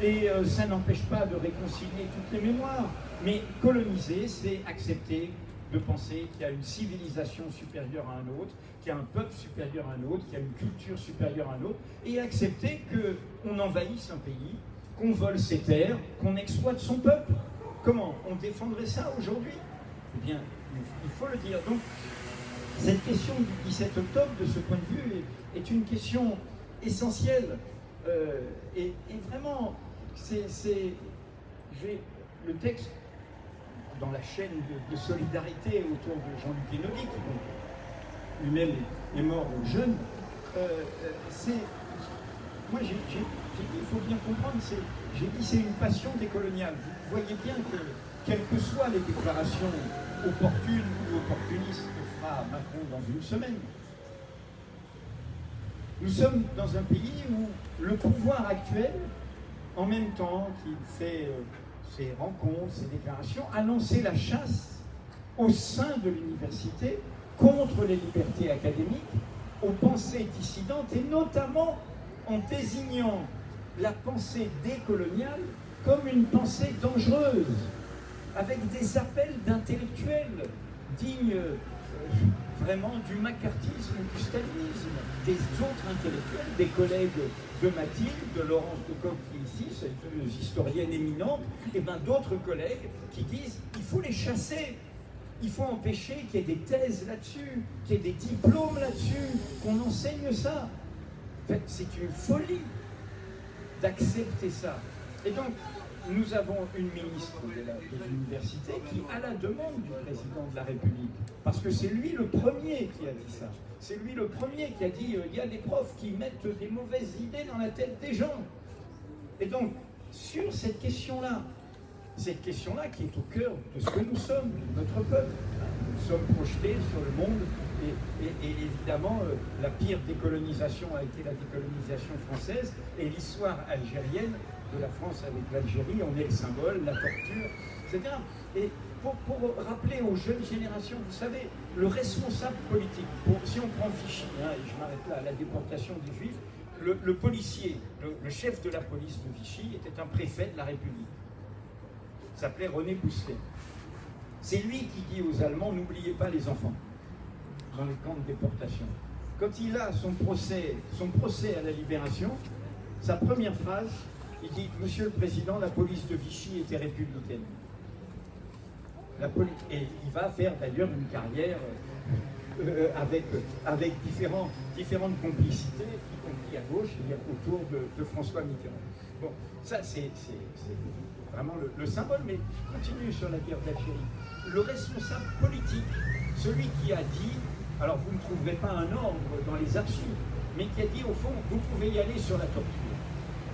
Et ça n'empêche pas de réconcilier toutes les mémoires. Mais coloniser, c'est accepter de penser qu'il y a une civilisation supérieure à un autre, qu'il y a un peuple supérieur à un autre, qu'il y a une culture supérieure à un autre, et accepter qu'on envahisse un pays, qu'on vole ses terres, qu'on exploite son peuple. Comment on défendrait ça aujourd'hui? Eh bien, il faut le dire. Donc, cette question du 17 octobre, de ce point de vue, est une question essentielle. Et vraiment, j'ai le texte dans la chaîne de solidarité autour de Jean-Luc Guénoli, qui lui-même est mort jeune. Moi, j'ai dit, il faut bien comprendre, j'ai dit c'est une passion décoloniale. Vous voyez bien que, quelles que soient les déclarations opportunes ou opportunistes que fera Macron dans une semaine, nous sommes dans un pays où le pouvoir actuel, en même temps qu'il fait ses rencontres, ses déclarations, a lancé la chasse au sein de l'université contre les libertés académiques, aux pensées dissidentes, et notamment en désignant la pensée décoloniale comme une pensée dangereuse, avec des appels d'intellectuels dignes vraiment du macartisme, du stalinisme, des autres intellectuels, des collègues de Mathilde, de Laurence de Coq qui est ici, cette historienne éminente, et bien d'autres collègues qui disent il faut les chasser, il faut empêcher qu'il y ait des thèses là-dessus, qu'il y ait des diplômes là-dessus, qu'on enseigne ça. En fait, c'est une folie. d'accepter ça. Et donc, nous avons une ministre de l'université qui, à la demande du président de la République, parce que c'est lui le premier qui a dit ça, c'est lui le premier qui a dit il y a des profs qui mettent des mauvaises idées dans la tête des gens. Et donc, sur cette question-là qui est au cœur de ce que nous sommes, de notre peuple, nous sommes projetés sur le monde, et évidemment, la pire décolonisation a été la décolonisation française, et l'histoire algérienne de la France avec l'Algérie, on est le symbole, la torture, etc. Et pour rappeler aux jeunes générations, vous savez, le responsable politique, si on prend Vichy, et je m'arrête là, la déportation des Juifs, le policier, le chef de la police de Vichy était un préfet de la République. Il s'appelait René Pousselet. C'est lui qui dit aux Allemands, n'oubliez pas les enfants, dans les camps de déportation. Quand il a son procès à la Libération, sa première phrase, il dit « Monsieur le Président, la police de Vichy était républicaine ». Et il va faire d'ailleurs une carrière avec différentes complicités, y compris à gauche, c'est-à-dire autour de François Mitterrand. Bon, ça c'est vraiment le symbole, mais je continue sur la guerre d'Algérie. Le responsable politique, celui qui a dit, alors vous ne trouverez pas un ordre dans les archives, mais qui a dit au fond, vous pouvez y aller sur la torture,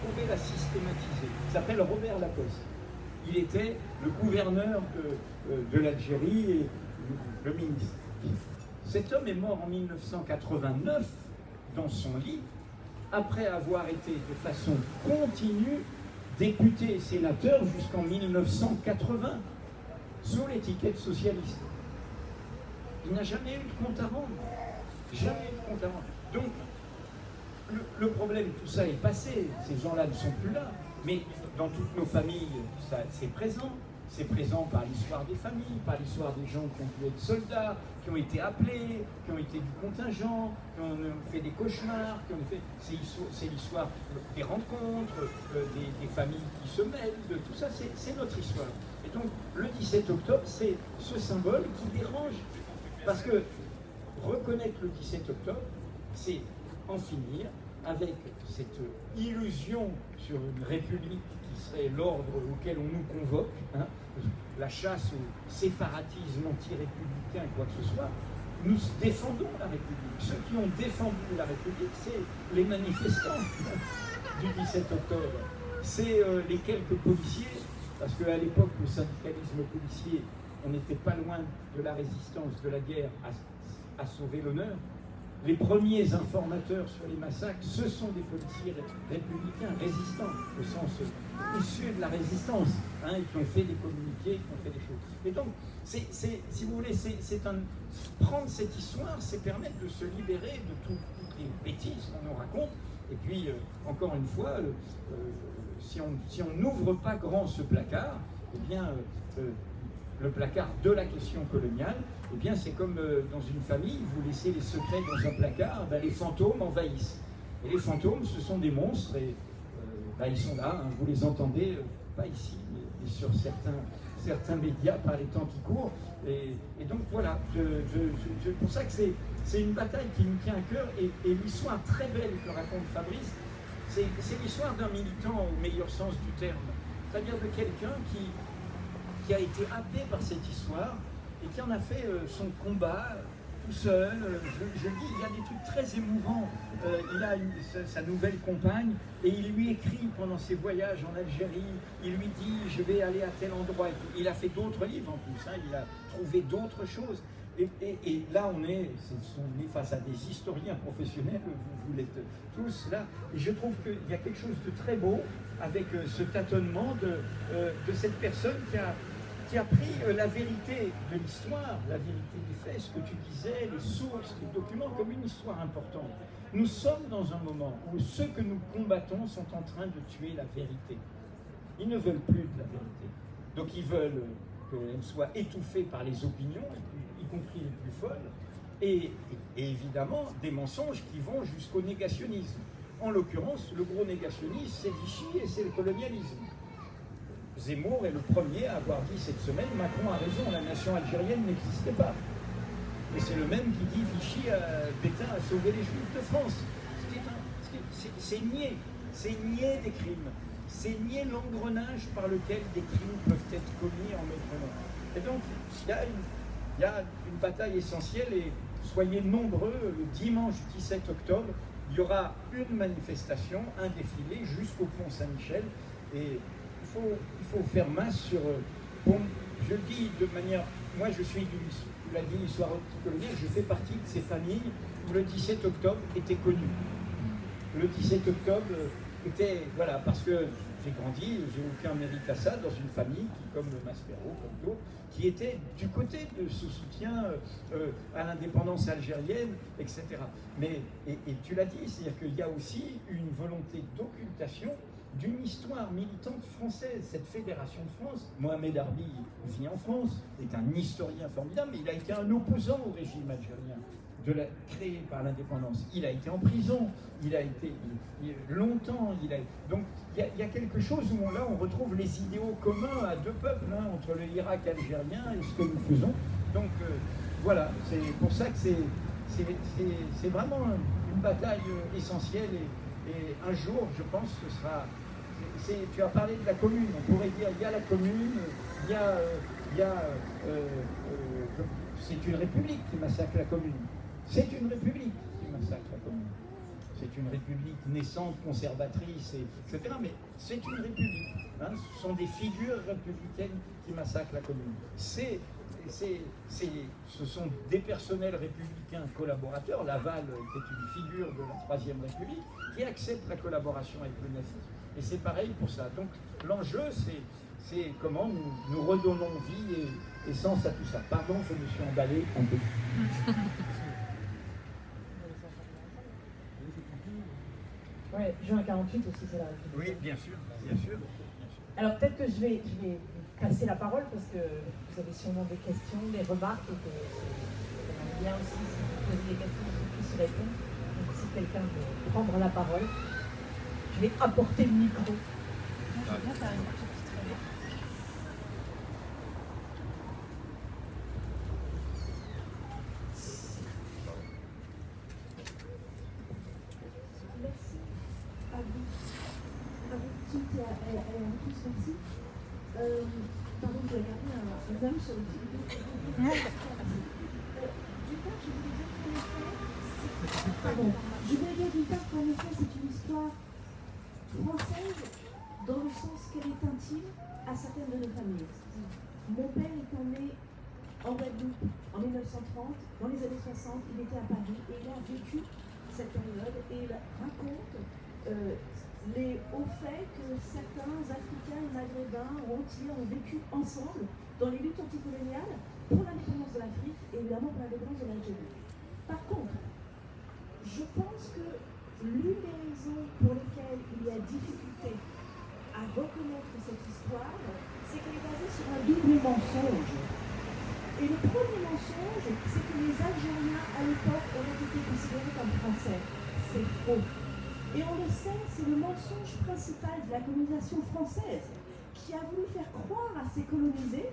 vous pouvez la systématiser. Il s'appelle Robert Lacoste. Il était le gouverneur de l'Algérie et le ministre. Cet homme est mort en 1989 dans son lit, après avoir été de façon continue député et sénateur jusqu'en 1980, sous l'étiquette socialiste. Il n'a jamais eu de compte à rendre. Jamais eu de compte à rendre. Donc, le problème, tout ça est passé, ces gens-là ne sont plus là, mais dans toutes nos familles, c'est présent. C'est présent par l'histoire des familles, par l'histoire des gens qui ont pu être soldats, qui ont été appelés, qui ont été du contingent, qui ont fait des cauchemars, c'est l'histoire des rencontres, des familles qui se mêlent, de tout ça, c'est notre histoire. Et donc, le 17 octobre, c'est ce symbole qui dérange. Parce que reconnaître le 17 octobre, c'est en finir avec cette illusion sur une république qui serait l'ordre auquel on nous convoque, la chasse au séparatisme anti-républicain, quoi que ce soit. Nous défendons la République. Ceux qui ont défendu la République, c'est les manifestants du 17 octobre. C'est les quelques policiers, parce qu'à l'époque, le syndicalisme policier, on n'était pas loin de la résistance, de la guerre à sauver l'honneur. Les premiers informateurs sur les massacres, ce sont des policiers républicains, résistants, au sens issus de la résistance, qui ont fait des communiqués, qui ont fait des choses. Et donc, si vous voulez, prendre cette histoire, c'est permettre de se libérer de toutes les bêtises qu'on nous raconte. Et puis, encore une fois, si on n'ouvre pas grand ce placard, eh bien, le placard de la question coloniale, eh bien c'est comme dans une famille, vous laissez les secrets dans un placard, ben, les fantômes envahissent. Et les fantômes, ce sont des monstres, et ils sont là, vous les entendez, pas ici, mais sur certains médias par les temps qui courent. Et donc voilà, c'est pour ça que c'est une bataille qui nous tient à cœur, et l'histoire très belle que raconte Fabrice, c'est l'histoire d'un militant au meilleur sens du terme, c'est-à-dire de quelqu'un qui a été happé par cette histoire et qui en a fait son combat tout seul. Je dis, il y a des trucs très émouvants. Il a sa nouvelle compagne et il lui écrit pendant ses voyages en Algérie. Il lui dit, je vais aller à tel endroit. Il a fait d'autres livres en plus, il a trouvé d'autres choses. Et là, on est face à des historiens professionnels, vous l'êtes tous là. Et je trouve qu'il y a quelque chose de très beau avec ce tâtonnement de cette personne qui a pris la vérité de l'histoire, la vérité des faits, ce que tu disais, les sources, les documents, comme une histoire importante. Nous sommes dans un moment où ceux que nous combattons sont en train de tuer la vérité. Ils ne veulent plus de la vérité. Donc ils veulent qu'elle soit étouffée par les opinions, y compris les plus folles, et évidemment des mensonges qui vont jusqu'au négationnisme. En l'occurrence, le gros négationniste, c'est Vichy et c'est le colonialisme. Zemmour est le premier à avoir dit cette semaine, Macron a raison, la nation algérienne n'existait pas. Et c'est le même qui dit Vichy, Pétain a sauvé les Juifs de France. C'est nier c'est nier des crimes, c'est nier l'engrenage par lequel des crimes peuvent être commis en métropole. Et donc, il y a une bataille essentielle, et soyez nombreux, le dimanche 17 octobre, il y aura une manifestation, un défilé jusqu'au pont Saint-Michel, et il faut faire masse sur... je le dis de manière... Moi, je suis tu l'as dit, l'histoire coloniale, je fais partie de ces familles où le 17 octobre était connu. Le 17 octobre était... Voilà, parce que j'ai grandi, j'ai aucun mérite à ça, dans une famille qui, comme le Maspero, comme d'autres, qui était du côté de ce soutien à l'indépendance algérienne, etc. Mais, et tu l'as dit, c'est-à-dire qu'il y a aussi une volonté d'occultation d'une histoire militante française. Cette fédération de France, Mohamed Arbi vit en France, est un historien formidable, mais il a été un opposant au régime algérien, créé par l'indépendance. Il a été en prison, il a été longtemps, donc il y a quelque chose où là on retrouve les idéaux communs à deux peuples, hein, entre le Irak algérien et ce que nous faisons. Donc voilà, c'est pour ça que c'est vraiment une bataille essentielle, et un jour, je pense, ce sera... Tu as parlé de la commune, on pourrait dire il y a la commune, c'est une république qui massacre la commune. C'est une république qui massacre la commune. C'est une république naissante, conservatrice, etc. Mais c'est une république. Hein. Ce sont des figures républicaines qui massacrent la commune. Ce sont des personnels républicains collaborateurs. Laval était une figure de la Troisième République qui accepte la collaboration avec le nazisme. Et c'est pareil pour ça. Donc l'enjeu, c'est comment nous redonnons vie et sens à tout ça. Pardon, je me suis emballé un peu. Ouais, juin 48 aussi, c'est la République. Oui, bien sûr, bien sûr. Alors peut-être que je vais passer la parole, parce que vous avez sûrement des questions, des remarques, et que c'est bien aussi, si vous posez des questions, que je puisse y répondre. Donc si quelqu'un veut prendre la parole, je vais apporter le micro. Merci à vous toutes et à vous tous, merci. Pardon, je vais garder un homme sur le petit vidéo. Du coup, je voulais dire d'une part qu'en effet, c'est une histoire française dans le sens qu'elle est intime à certaines de nos familles. Mon père étant né en Guadeloupe en 1930, dans les années 60, il était à Paris et il a vécu cette période et il raconte au fait que certains Africains et Maghrébins ou entiers ont vécu ensemble dans les luttes anticoloniales pour l'indépendance de l'Afrique et évidemment pour l'indépendance de l'Algérie. Par contre, je pense que l'une des raisons pour lesquelles il y a difficulté à reconnaître cette histoire, c'est qu'elle est basée sur un double mensonge. Et le premier mensonge, c'est que les Algériens à l'époque auraient été considérés comme français. C'est faux. Et on le sait, c'est le mensonge principal de la colonisation française qui a voulu faire croire à ces colonisés,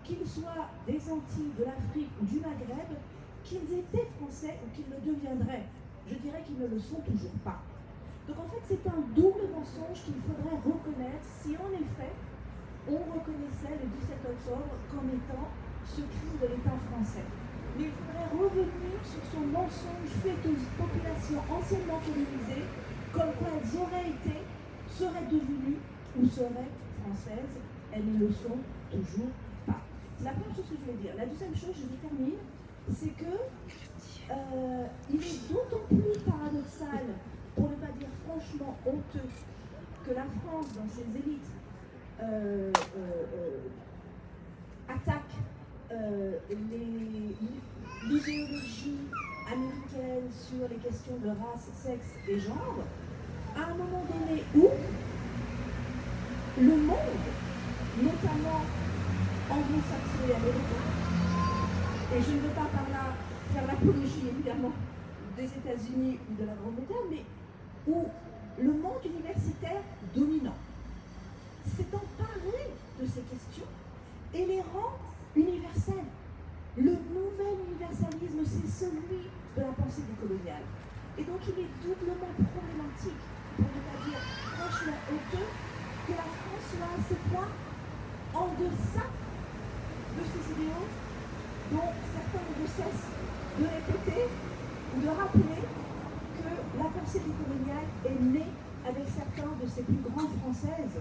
qu'ils soient des Antilles, de l'Afrique ou du Maghreb, qu'ils étaient français ou qu'ils le deviendraient. Je dirais qu'ils ne le sont toujours pas. Donc en fait, c'est un double mensonge qu'il faudrait reconnaître si en effet, on reconnaissait le 17 octobre comme étant ce crime de l'État français. Mais il faudrait revenir sur son mensonge fait aux populations anciennement colonisées, comme quoi elles auraient été, seraient devenues ou seraient françaises. Elles ne le sont toujours pas. C'est la première chose que je voulais dire. La deuxième chose, je termine, c'est que il est d'autant plus paradoxal, pour ne pas dire franchement honteux, que la France, dans ses élites, attaque l'idéologie américaine sur les questions de race, sexe et genre, à un moment donné où le monde, notamment anglo-saxon et américain, et je ne veux pas par là faire l'apologie évidemment des États-Unis ou de la Grande-Bretagne, mais où le monde universitaire dominant s'est emparé de ces questions et les rend universelles. Le nouvel universalisme, c'est celui de la pensée décoloniale. Et donc il est doublement problématique pour ne pas dire franchement honteux, que la France soit à ce point en deçà de ces idéaux dont certains ne cessent de répéter ou de rappeler que la pensée décoloniale est née avec certains de ses plus grandes françaises,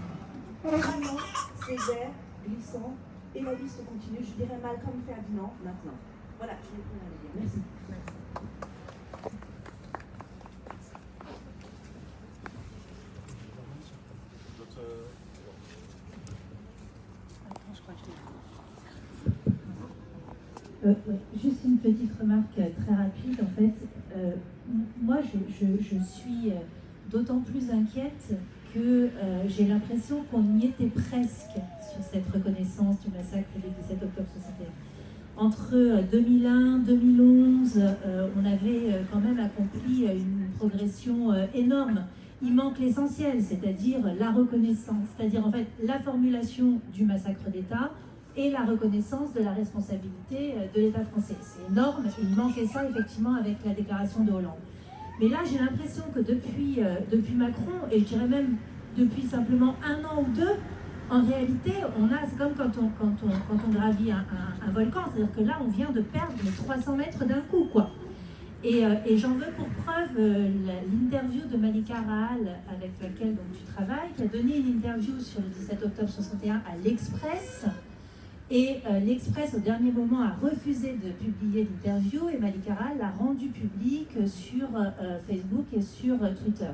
vraiment sévères, glissants, et la liste continue. Je dirais Malcolm Ferdinand maintenant. Voilà, je n'ai plus rien à dire. Merci. Juste une petite remarque très rapide. En fait, moi, je suis d'autant plus inquiète que j'ai l'impression qu'on y était presque sur cette reconnaissance du massacre du 17 octobre 61. Entre 2001 et 2011, on avait quand même accompli une progression énorme. Il manque l'essentiel, c'est-à-dire la reconnaissance, c'est-à-dire en fait la formulation du massacre d'État et la reconnaissance de la responsabilité de l'État français. C'est énorme, il manquait ça effectivement avec la déclaration de Hollande. Mais là, j'ai l'impression que depuis Macron, et je dirais même depuis simplement 1 an ou 2, en réalité, c'est comme quand on gravit un volcan, c'est-à-dire que là, on vient de perdre les 300 mètres d'un coup, quoi. Et j'en veux pour preuve l'interview de Malika Rahal, avec laquelle donc, tu travailles, qui a donné une interview sur le 17 octobre 61 à l'Express. Et l'Express, au dernier moment, a refusé de publier l'interview et Malika Rahal l'a rendue publique sur Facebook et sur Twitter.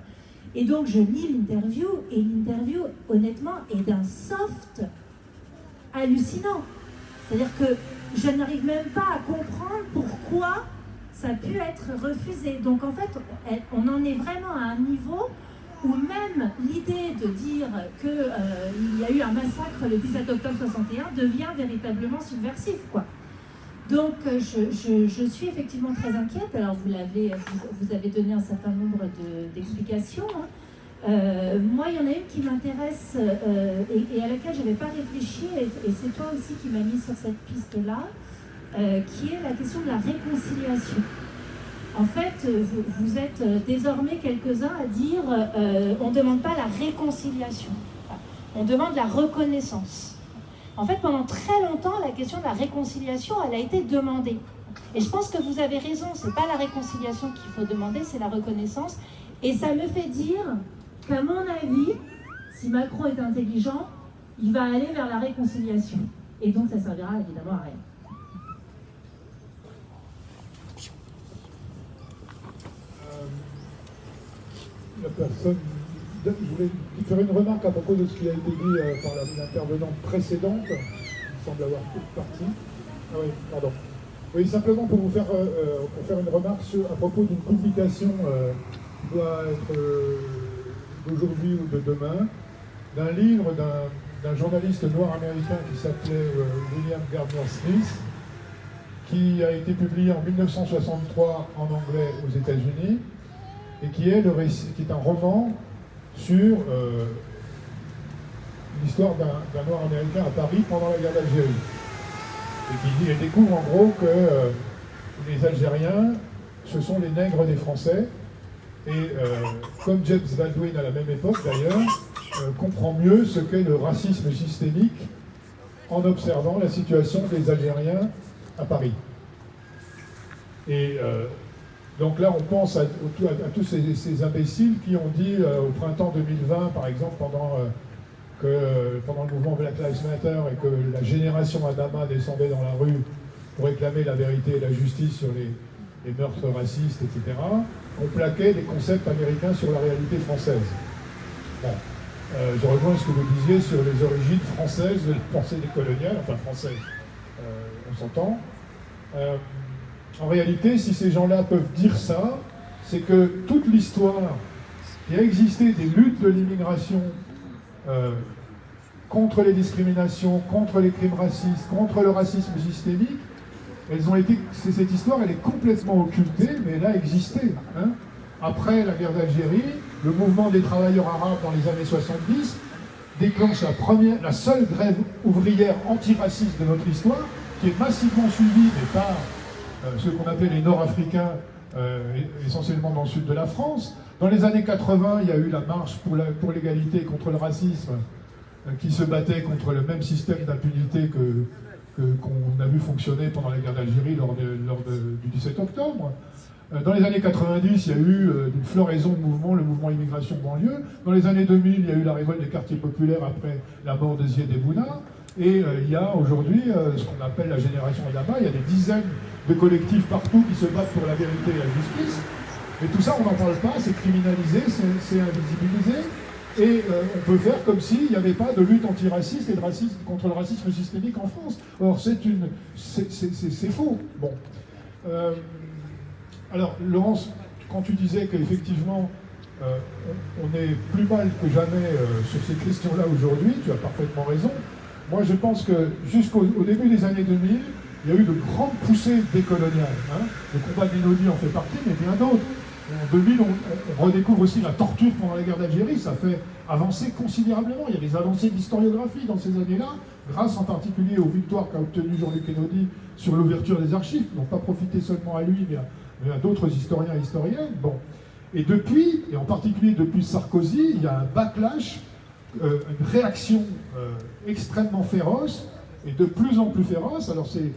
Et donc, je lis l'interview, et l'interview, honnêtement, est d'un soft hallucinant. C'est-à-dire que je n'arrive même pas à comprendre pourquoi ça a pu être refusé. Donc, en fait, on en est vraiment à un niveau où même l'idée de dire qu'il y a eu un massacre le 17 octobre 61 devient véritablement subversif, quoi. Donc je suis effectivement très inquiète. Alors vous avez donné un certain nombre d'explications. Moi, il y en a une qui m'intéresse et à laquelle je n'avais pas réfléchi, et c'est toi aussi qui m'as mis sur cette piste-là, qui est la question de la réconciliation. En fait, vous êtes désormais quelques-uns à dire on ne demande pas la réconciliation, on demande la reconnaissance. En fait, pendant très longtemps, la question de la réconciliation, elle a été demandée. Et je pense que vous avez raison, ce n'est pas la réconciliation qu'il faut demander, c'est la reconnaissance. Et ça me fait dire qu'à mon avis, si Macron est intelligent, il va aller vers la réconciliation. Et donc, ça servira évidemment à rien. La personne, je voulais faire une remarque à propos de ce qui a été dit par l'intervenante précédente. Il me semble avoir parti. Ah oui, pardon. Oui, simplement pour vous faire, une remarque à propos d'une publication qui doit être d'aujourd'hui ou de demain, d'un livre d'un journaliste noir américain qui s'appelait William Gardner Smith, qui a été publié en 1963 en anglais aux États-Unis, et qui est un roman sur l'histoire d'un noir américain à Paris pendant la guerre d'Algérie. Et qui découvre en gros que les Algériens, ce sont les nègres des Français, et comme James Baldwin à la même époque d'ailleurs, comprend mieux ce qu'est le racisme systémique en observant la situation des Algériens à Paris. Et donc là, on pense à tous ces imbéciles qui ont dit au printemps 2020, par exemple, pendant le mouvement Black Lives Matter et que la génération Adama descendait dans la rue pour réclamer la vérité et la justice sur les meurtres racistes, etc., on plaquait des concepts américains sur la réalité française. Bon. Je rejoins ce que vous disiez sur les origines françaises de la pensée décoloniale, enfin française, on s'entend. En réalité, si ces gens-là peuvent dire ça, c'est que toute l'histoire qui a existé des luttes de l'immigration contre les discriminations, contre les crimes racistes, contre le racisme systémique, cette histoire, elle est complètement occultée, mais elle a existé. Hein. Après la guerre d'Algérie, le mouvement des travailleurs arabes dans les années 70 déclenche la seule grève ouvrière antiraciste de notre histoire, qui est massivement suivie, mais par ceux qu'on appelle les Nord-Africains essentiellement dans le sud de la France. Dans les années 80, il y a eu la marche pour l'égalité contre le racisme, qui se battait contre le même système d'impunité qu'on a vu fonctionner pendant la guerre d'Algérie lors du 17 octobre. Dans les années 90, il y a eu une floraison de mouvements, le mouvement immigration banlieue. Dans les années 2000, il y a eu la révolte des quartiers populaires après la mort de Zied Bouna. Et il y a aujourd'hui ce qu'on appelle la génération Adama. Il y a des dizaines de collectifs partout qui se battent pour la vérité et la justice. Mais tout ça, on n'en parle pas, c'est criminalisé, c'est invisibilisé. Et on peut faire comme s'il n'y avait pas de lutte antiraciste et de racisme, contre le racisme systémique en France. Or, c'est faux. Bon. Alors, Laurence, quand tu disais qu'effectivement, on est plus mal que jamais sur ces questions-là aujourd'hui, tu as parfaitement raison. Moi, je pense que jusqu'au début des années 2000, il y a eu de grandes poussées décoloniales. Hein. Le combat de l'Inodi en fait partie, mais bien d'autres. En 2000, on redécouvre aussi la torture pendant la guerre d'Algérie. Ça fait avancer considérablement. Il y a des avancées d'historiographie dans ces années-là, grâce en particulier aux victoires qu'a obtenues Jean-Luc Einaudi sur l'ouverture des archives, qui n'ont pas profité seulement à lui, mais à d'autres historiens et historiennes. Bon. Et depuis, et en particulier depuis Sarkozy, il y a un backlash, une réaction extrêmement féroce, et de plus en plus féroce. Alors c'est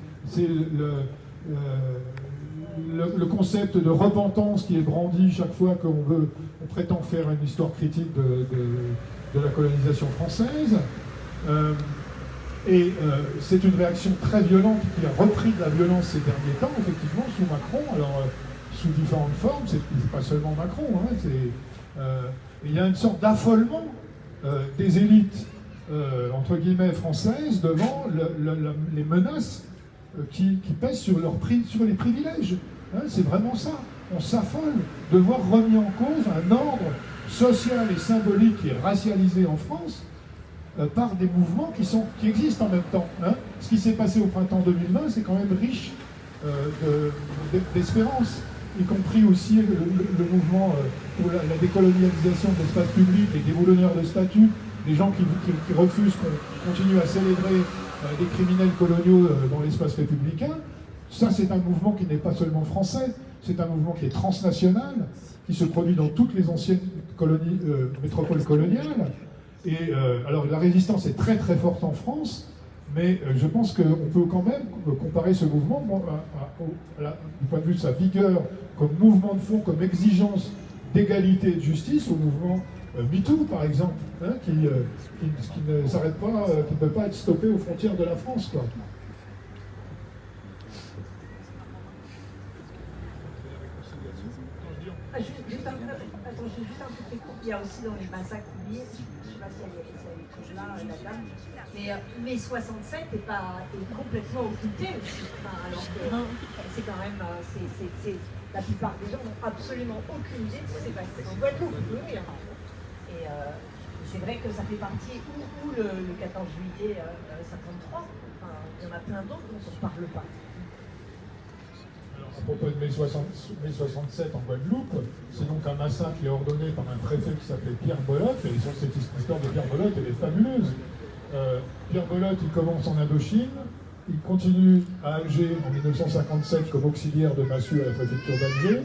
le concept de repentance qui est brandi chaque fois qu'on prétend faire une histoire critique de la colonisation française. C'est une réaction très violente qui a repris de la violence ces derniers temps, effectivement, sous Macron. Alors, sous différentes formes, c'est pas seulement Macron. Hein, il y a une sorte d'affolement des élites, entre guillemets, françaises devant les menaces qui pèsent sur les privilèges. Hein, c'est vraiment ça. On s'affole de voir remis en cause un ordre social et symbolique qui est racialisé en France par des mouvements qui existent en même temps. Hein. Ce qui s'est passé au printemps 2020, c'est quand même riche d'espérance, y compris aussi le mouvement pour la décolonialisation de l'espace public, les déboulonneurs de statuts, les gens qui refusent qu'on continue à célébrer des criminels coloniaux dans l'espace républicain. Ça, c'est un mouvement qui n'est pas seulement français, c'est un mouvement qui est transnational, qui se produit dans toutes les anciennes métropoles coloniales. Et alors, la résistance est très très forte en France, mais je pense qu'on peut quand même comparer ce mouvement du point de vue de sa vigueur comme mouvement de fond, comme exigence d'égalité et de justice au mouvement MeToo, par exemple, hein, qui ne s'arrête pas, qui ne peut pas être stoppé aux frontières de la France, quoi. Juste un peu court. Il y a aussi dans les massacres oubliés, je ne sais pas si elle est toujours là, la dame, mais mai 67 est complètement occulté aussi. Enfin, alors que c'est quand même, la plupart des gens n'ont absolument aucune idée de ce qui s'est passé en Guadeloupe. Oui, et c'est vrai que ça fait partie, ou le 14 juillet 53, enfin, il y en a plein d'autres dont on ne parle pas. À propos de mai 67 en Guadeloupe, c'est donc un massacre qui est ordonné par un préfet qui s'appelait Pierre Bolotte, et cette histoire de Pierre Bolotte, elle est fabuleuse. Pierre Bolotte, il commence en Indochine, il continue à Alger en 1957 comme auxiliaire de massue à la préfecture d'Alger.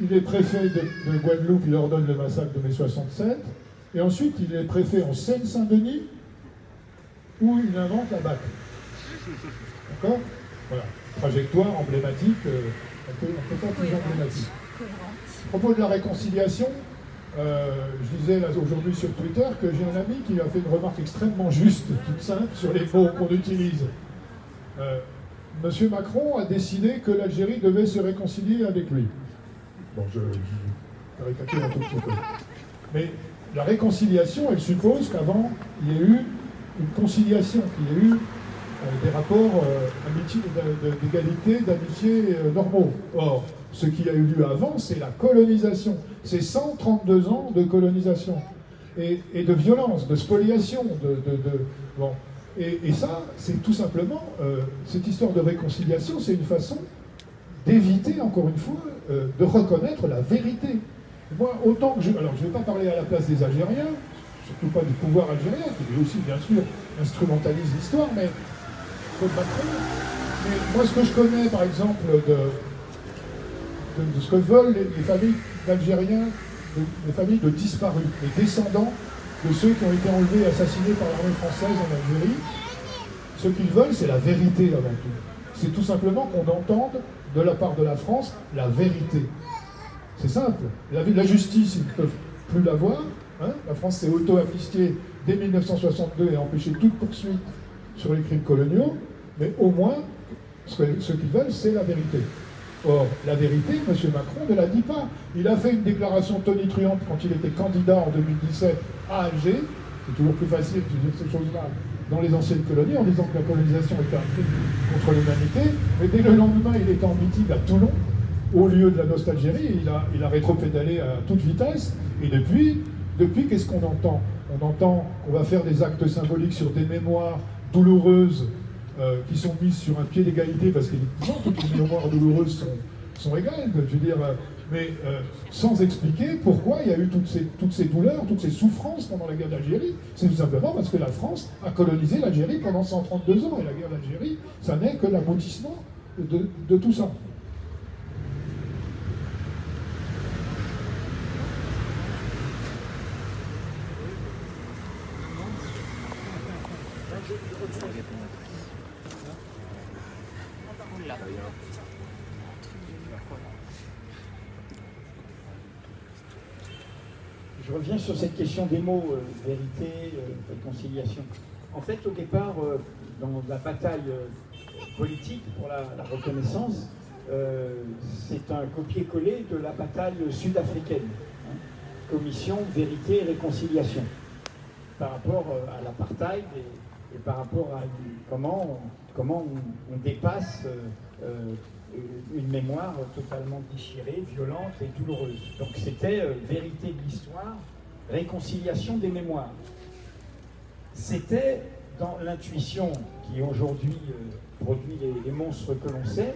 Il est préfet de Guadeloupe, il ordonne le massacre de mai 67, et ensuite il est préfet en Seine-Saint-Denis, où il invente la BAC. D'accord ? Voilà. Trajectoire emblématique, un peu pas plus emblématique. À propos de la réconciliation, je disais là aujourd'hui sur Twitter que j'ai un ami qui a fait une remarque extrêmement juste, toute simple, sur les mots qu'on utilise. Monsieur Macron a décidé que l'Algérie devait se réconcilier avec lui. Bon, je caricature un tout petit peu. Mais la réconciliation, elle suppose qu'avant, il y ait eu une conciliation, qu'il y ait eu des rapports d'égalité, d'amitié normaux. Or, ce qui a eu lieu avant, c'est la colonisation. C'est 132 ans de colonisation. Et de violence, de spoliation. Bon. Et ça, c'est tout simplement, cette histoire de réconciliation, c'est une façon d'éviter, encore une fois, de reconnaître la vérité. Moi, autant que alors je ne vais pas parler à la place des Algériens, surtout pas du pouvoir algérien, qui lui aussi, bien sûr, instrumentalise l'histoire, mais Macron. Mais moi, ce que je connais, par exemple, de ce que veulent les familles d'Algériens, les familles de disparus, les descendants de ceux qui ont été enlevés et assassinés par l'armée française en Algérie. Ce qu'ils veulent, c'est la vérité avant tout. C'est tout simplement qu'on entende de la part de la France la vérité. C'est simple. La justice, ils ne peuvent plus l'avoir. Hein. La France s'est auto-amnistiée dès 1962 et a empêché toute poursuite sur les crimes coloniaux. Mais au moins, ce qu'ils veulent, c'est la vérité. Or, la vérité, M. Macron ne la dit pas. Il a fait une déclaration tonitruante quand il était candidat en 2017 à Alger. C'est toujours plus facile de dire ces choses-là dans les anciennes colonies, en disant que la colonisation était un crime contre l'humanité. Mais dès le lendemain, il était en meeting à Toulon, au lieu de la nostalgérie. Il a rétropédalé à toute vitesse. Et depuis qu'est-ce qu'on entend? On entend qu'on va faire des actes symboliques sur des mémoires douloureuses qui sont mises sur un pied d'égalité, parce qu'évidemment, toutes les mémoires douloureuses sont égales, je veux dire, mais sans expliquer pourquoi il y a eu toutes ces douleurs, toutes ces souffrances pendant la guerre d'Algérie. C'est tout simplement parce que la France a colonisé l'Algérie pendant 132 ans, et la guerre d'Algérie, ça n'est que l'aboutissement de tout ça. Je reviens sur cette question des mots, vérité, réconciliation. En fait, au départ, dans la bataille politique pour la reconnaissance, c'est un copier-coller de la bataille sud-africaine. Hein, commission, vérité et réconciliation. Par rapport à l'apartheid et par rapport à comment on dépasse une mémoire totalement déchirée, violente et douloureuse. Donc c'était vérité de l'histoire, réconciliation des mémoires. C'était dans l'intuition qui aujourd'hui produit les monstres que l'on sait,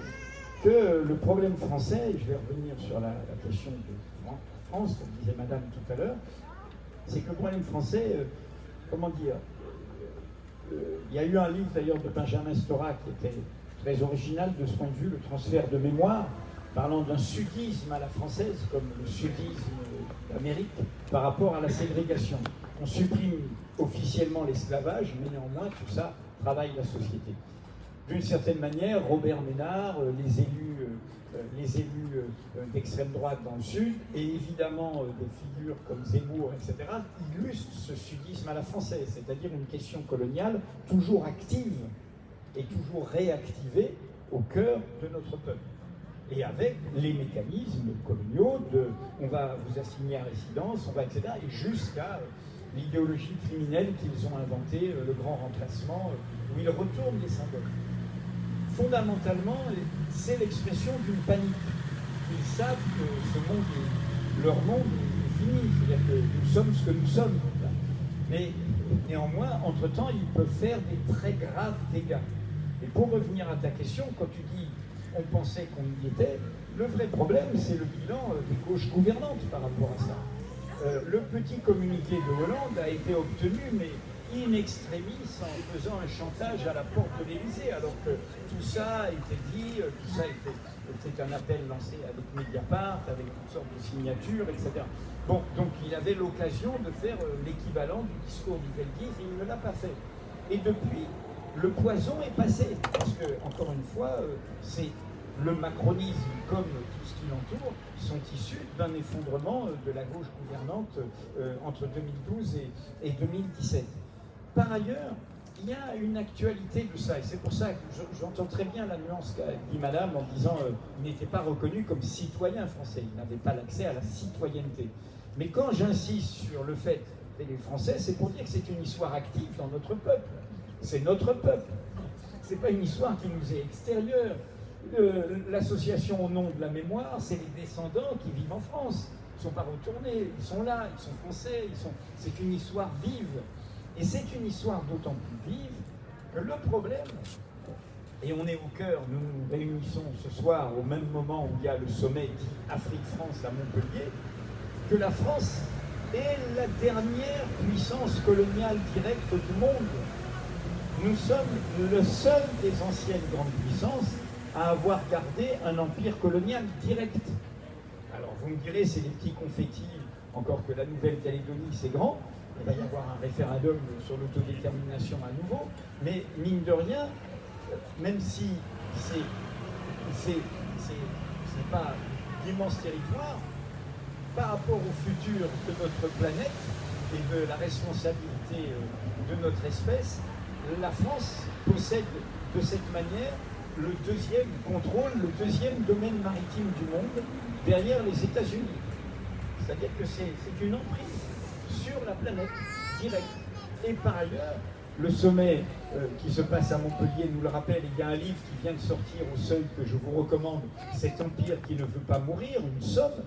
que le problème français, et je vais revenir sur la question de France, comme disait Madame tout à l'heure, c'est que le problème français, comment dire, il y a eu un livre d'ailleurs de Benjamin Stora qui était très original de ce point de vue, le transfert de mémoire, parlant d'un sudisme à la française, comme le sudisme d'Amérique, par rapport à la ségrégation. On supprime officiellement l'esclavage, mais néanmoins tout ça travaille la société. D'une certaine manière, Robert Ménard, les élus d'extrême droite dans le Sud, et évidemment des figures comme Zemmour, etc., illustrent ce sudisme à la française, c'est-à-dire une question coloniale toujours active et toujours réactivée au cœur de notre peuple. Et avec les mécanismes coloniaux de on va vous assigner à résidence, on va, etc., et jusqu'à l'idéologie criminelle qu'ils ont inventée, le grand remplacement, où ils retournent les symboles. Fondamentalement, c'est l'expression d'une panique. Ils savent que ce monde leur monde est fini, c'est-à-dire que nous sommes ce que nous sommes. Mais néanmoins, entre-temps, ils peuvent faire des très graves dégâts. Et pour revenir à ta question, quand tu dis on pensait qu'on y était, le vrai problème, c'est le bilan des gauches gouvernantes par rapport à ça. Le petit communiqué de Hollande a été obtenu, mais in extremis, en faisant un chantage à la porte de l'Élysée, alors que tout ça a été dit, tout ça était un appel lancé avec Mediapart, avec toutes sortes de signatures, etc. Bon, donc il avait l'occasion de faire l'équivalent du discours du Veldiv, et il ne l'a pas fait. Et depuis, le poison est passé, parce que, encore une fois, c'est le macronisme, comme tout ce qui l'entoure, sont issus d'un effondrement de la gauche gouvernante entre 2012 et 2017. Par ailleurs, il y a une actualité de ça, et c'est pour ça que j'entends très bien la nuance qu'a dit Madame en disant qu'il n'était pas reconnu comme citoyen français, il n'avait pas l'accès à la citoyenneté. Mais quand j'insiste sur le fait qu'il est français, c'est pour dire que c'est une histoire active dans notre peuple. C'est notre peuple. C'est pas une histoire qui nous est extérieure. L'association au nom de la mémoire, c'est les descendants qui vivent en France. Ils ne sont pas retournés, ils sont là, ils sont français, c'est une histoire vive. Et c'est une histoire d'autant plus vive que le problème, et on est au cœur, nous nous réunissons ce soir au même moment où il y a le sommet dit Afrique-France à Montpellier, que la France est la dernière puissance coloniale directe du monde. Nous sommes le seul des anciennes grandes puissances à avoir gardé un empire colonial direct. Alors vous me direz, c'est des petits confettis, encore que la Nouvelle-Calédonie c'est grand, il va y avoir un référendum sur l'autodétermination à nouveau, mais mine de rien, même si c'est pas d'immenses territoires, par rapport au futur de notre planète et de la responsabilité de notre espèce, la France possède de cette manière le deuxième contrôle, le deuxième domaine maritime du monde derrière les États-Unis. C'est-à-dire que c'est une emprise sur la planète, directe. Et par ailleurs, le sommet qui se passe à Montpellier nous le rappelle. Il y a un livre qui vient de sortir au Seuil que je vous recommande, Cet empire qui ne veut pas mourir, une somme.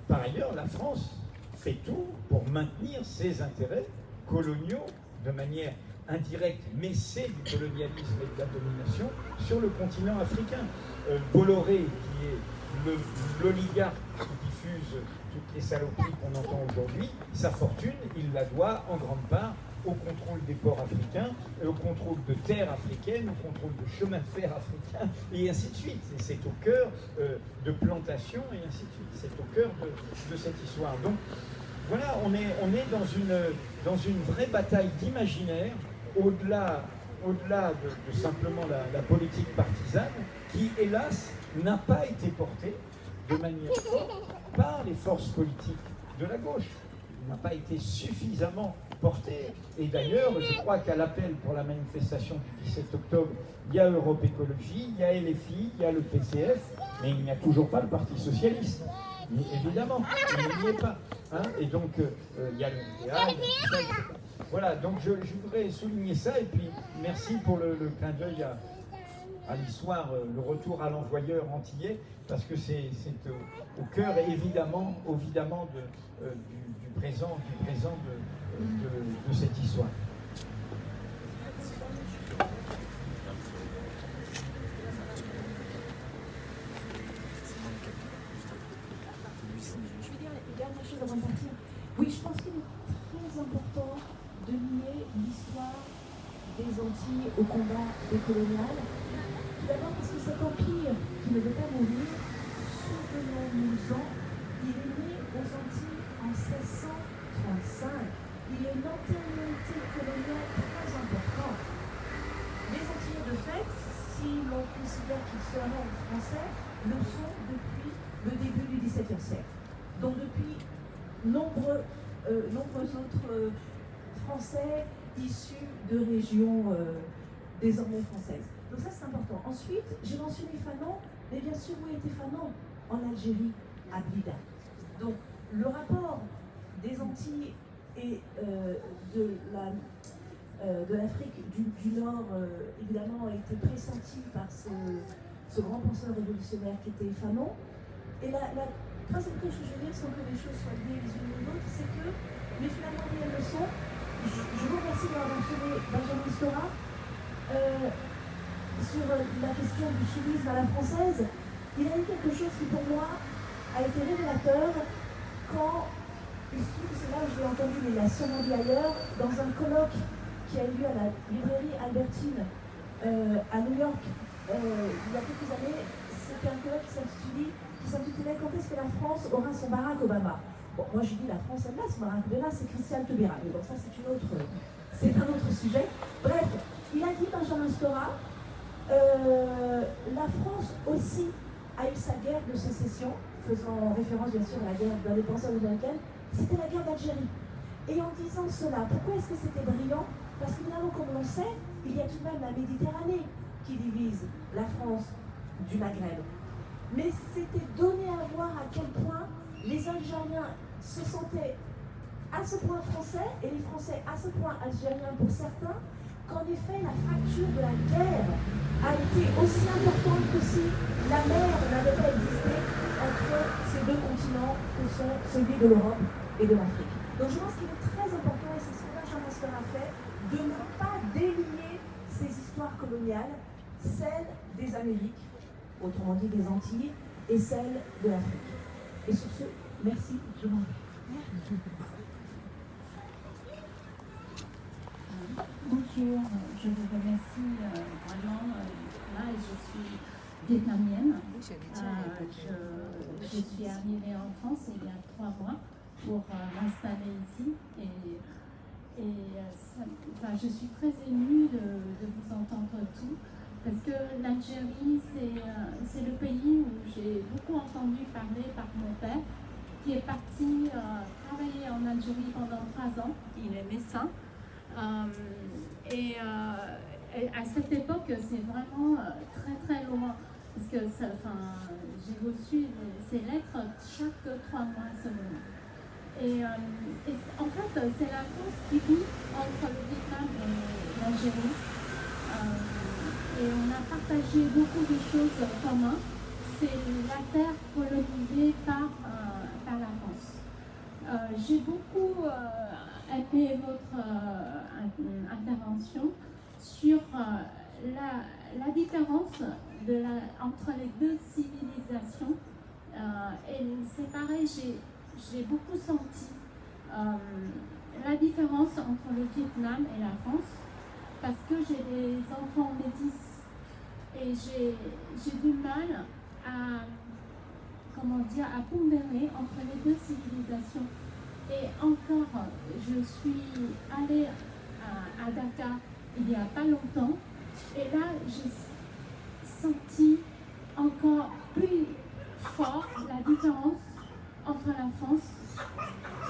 Par ailleurs, la France fait tout pour maintenir ses intérêts coloniaux de manière indirecte, mais c'est du colonialisme et de la domination sur le continent africain. Bolloré, qui est l'oligarque qui diffuse toutes les saloperies qu'on entend aujourd'hui, sa fortune, il la doit en grande part au contrôle des ports africains, au contrôle de terres africaines, au contrôle de chemins de fer africains, et ainsi de suite. C'est au cœur de plantations, et ainsi de suite. C'est au cœur de cette histoire. Donc, voilà, on est dans une vraie bataille d'imaginaire, au-delà de simplement la politique partisane, qui, hélas, n'a pas été portée de manière forte par les forces politiques de la gauche. Il n'a pas été suffisamment porté. Et d'ailleurs, je crois qu'à l'appel pour la manifestation du 17 octobre, il y a Europe Écologie, il y a LFI, il y a le PCF, mais il n'y a toujours pas le Parti Socialiste. Mais évidemment, il n'y est pas. Hein, et donc, il y a le NPA, etc. Voilà, donc je voudrais souligner ça, et puis merci pour le clin d'œil à l'histoire, le retour à l'envoyeur antillais, parce que c'est au cœur évidemment du présent de cette histoire. Je vais dire une dernière chose avant de partir. Oui, je pense qu'il est très important de lier l'histoire des Antilles au combat décolonial. Tout d'abord parce que cet empire qui ne veut pas mourir, souvenons-nous-en, il est né aux Antilles en 1635. Il y a une antériorité coloniale très importante. Les Antillais, de fait, si l'on considère qu'ils seraient français, le sont depuis le début du XVIIe siècle. Donc depuis nombreux autres Français issus de régions désormais françaises. Donc ça c'est important. Ensuite, j'ai mentionné Fanon, mais bien sûr où était Fanon? En Algérie, à Blida. Donc le rapport des Antilles et de l'Afrique du Nord, évidemment, a été pressenti par ce grand penseur révolutionnaire qui était Fanon. Et la troisième chose que je veux dire, sans que les choses soient liées les unes aux autres, c'est que, mais finalement, elles le sont. Je vous remercie d'avoir mentionné Benjamin Stora sur la question du soufisme à la française. Il a eu quelque chose qui, pour moi, a été révélateur quand, il se trouve que c'est là où je l'ai entendu, mais il l'a sûrement dit ailleurs, dans un colloque qui a eu lieu à la librairie Albertine à New York il y a quelques années. C'était un colloque qui s'intitulait « Quand est-ce que la France aura son Barack Obama ?» Bon, moi je dis la France elle a son Barack Obama, c'est Christiane Taubira. Mais bon, ça c'est un autre sujet. Bref, il a dit, Benjamin Stora, la France aussi a eu sa guerre de sécession, faisant référence bien sûr à la guerre d'indépendance américaine, c'était la guerre d'Algérie. Et en disant cela, pourquoi est-ce que c'était brillant? Parce qu'évidemment, comme on sait, il y a tout de même la Méditerranée qui divise la France du Maghreb. Mais c'était donné à voir à quel point les Algériens se sentaient à ce point français et les Français à ce point algériens pour certains, qu'en effet la fracture de la guerre a été aussi importante que si la mer n'avait pas existé entre ces deux continents que sont celui de l'Europe et de l'Afrique. Donc je pense qu'il est très important, et c'est ce que Benjamin Stora a fait, de ne pas délier ces histoires coloniales, celles des Amériques, autrement dit des Antilles, et celles de l'Afrique. Et sur ce, merci, je m'en vais. Bonjour, je vous remercie vraiment. Là, je suis vietnamienne. Je suis arrivée en France il y a 3 mois pour m'installer ici je suis très émue de vous entendre tout parce que l'Algérie c'est le pays où j'ai beaucoup entendu parler par mon père qui est parti travailler en Algérie pendant 3 ans. Il est médecin et à cette époque c'est vraiment très très loin parce que j'ai reçu ces lettres chaque 3 mois seulement. Et en fait, c'est la France qui vit entre le Vietnam et l'Algérie. Et on a partagé beaucoup de choses communes. C'est la terre colonisée par la France. J'ai beaucoup aimé votre intervention sur la différence entre les deux civilisations. Et c'est pareil, j'ai beaucoup senti la différence entre le Vietnam et la France parce que j'ai des enfants métis et j'ai du mal à pondérer entre les deux civilisations. Et encore, je suis allée à Dakar il n'y a pas longtemps et là j'ai senti encore plus fort la différence entre la France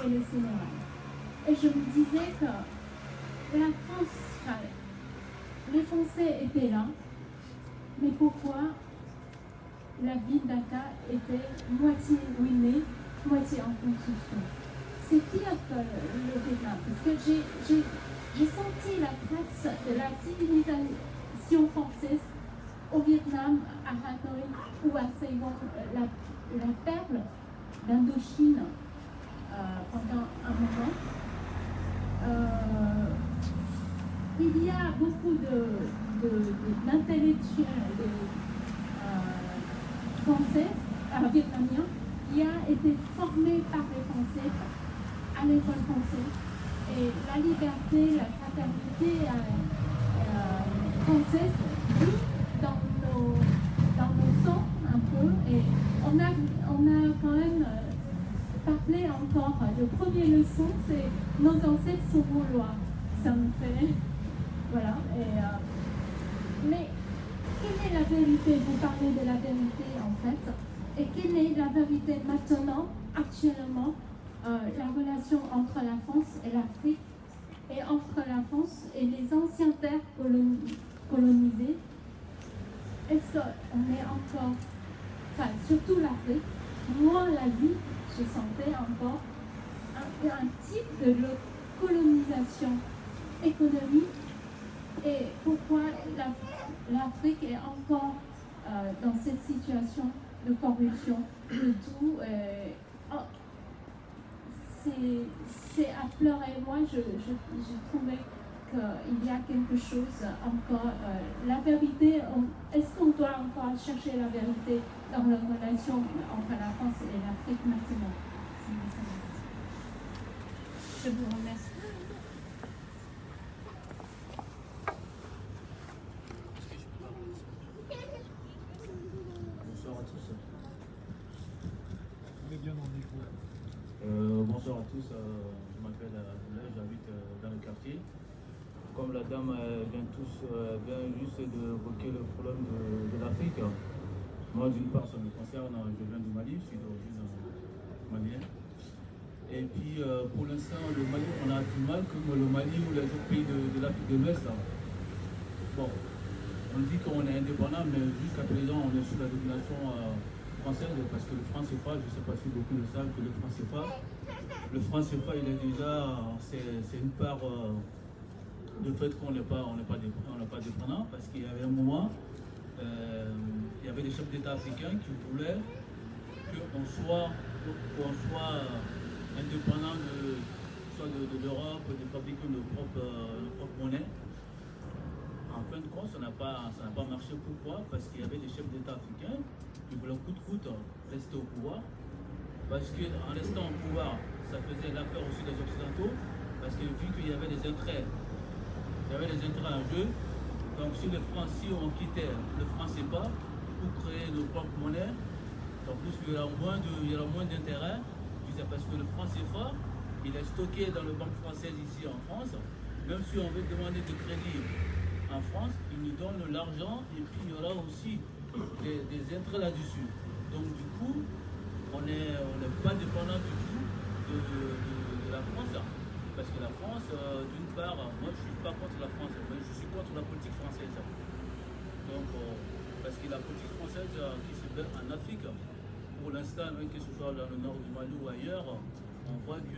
et le Sénégal. Et je me disais que la France, les Français étaient là, mais pourquoi la ville de Dakar était moitié ruinée, moitié en construction? C'est pire que le Vietnam, parce que j'ai senti la trace de la civilisation française au Vietnam, à Hanoï ou à Saigon, la perle d'Indochine pendant un moment. Il y a beaucoup d'intellectuels français, vietnamiens, qui a été formé par les Français à l'école française. Et la liberté, la fraternité française vit dans nos sangs un peu. Et on a quand même parlé encore. Le premier leçon, c'est nos ancêtres sont gaulois. Ça me fait. Voilà. Mais quelle est la vérité? Vous parlez de la vérité en fait. Et quelle est la vérité maintenant, actuellement, la relation entre la France et l'Afrique et entre la France et les anciennes terres colonisées? Est-ce qu'on est encore, enfin surtout l'Afrique, moi l'Asie, je sentais encore un type de colonisation économique et pourquoi l'Afrique est encore dans cette situation de corruption, de tout. C'est à pleurer. Moi, je trouvais qu'il y a quelque chose encore. La vérité, est-ce qu'on doit encore chercher la vérité dans la relation entre la France et l'Afrique maintenant? Je vous remercie. Bonsoir à tous. Vous êtes bien dans le micro. Bonsoir à tous, je m'appelle Abdoulaye, j'habite dans le quartier. Comme la dame vient juste d'évoquer le problème de l'Afrique, moi d'une part ça me concerne, je viens du Mali, je suis d'origine malienne. Et puis pour l'instant le Mali, on a du mal comme le Mali ou les autres pays de l'Afrique de l'Ouest. Bon, on dit qu'on est indépendant, mais jusqu'à présent on est sous la domination française, parce que le franc CFA, je ne sais pas si beaucoup le savent que le franc CFA il est déjà, c'est une part de fait qu'on n'est pas dépendant, parce qu'il y avait un moment, il y avait des chefs d'État africains qui voulaient qu'on soit indépendant soit de l'Europe, de fabriquer nos propres monnaies. En fin de compte, ça n'a pas marché. Pourquoi? Parce qu'il y avait des chefs d'État africains qui voulaient coûte que coûte rester au pouvoir. Parce qu'en restant au pouvoir, ça faisait l'affaire aussi des Occidentaux. Parce que vu qu'il y avait des intérêts en jeu, donc si on quittait le franc CFA, pour créer nos propres monnaies. En plus, il y aura moins d'intérêt. Parce que le franc CFA, il est stocké dans les banques françaises ici en France. Même si on veut demander de crédit en France, ils nous donnent l'argent et puis il y aura aussi des intérêts là-dessus. Donc du coup, on n'est pas dépendant du tout de la France. Parce que la France, d'une part, moi je ne suis pas contre la France, mais je suis contre la politique française. Donc, parce que la politique française qui se bat en Afrique, pour l'instant, même que ce soit dans le nord du Mali ou ailleurs, on voit que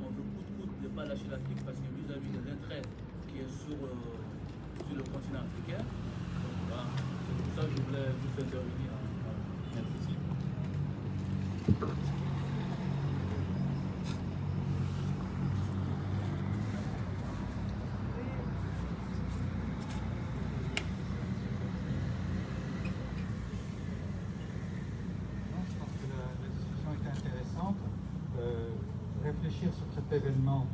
on veut coûte ne pas lâcher l'Afrique parce que vis-à-vis de l'intérêt qui est sur le continent africain. Donc voilà, c'est pour ça que je voulais juste intervenir. Merci. Réfléchir sur cet événement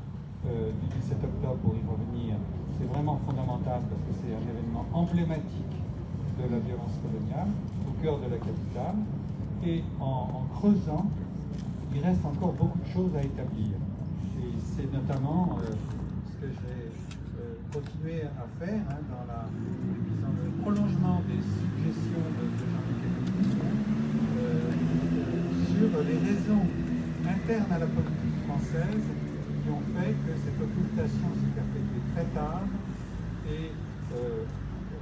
du 17 octobre, pour y revenir, c'est vraiment fondamental parce que c'est un événement emblématique de la violence coloniale au cœur de la capitale. Et en creusant, il reste encore beaucoup de choses à établir. Et c'est notamment ce que je vais continuer à faire dans le prolongement des suggestions de Jean-Luc sur les raisons internes à la politique française qui ont fait que cette occultation s'est perpétuée très tard et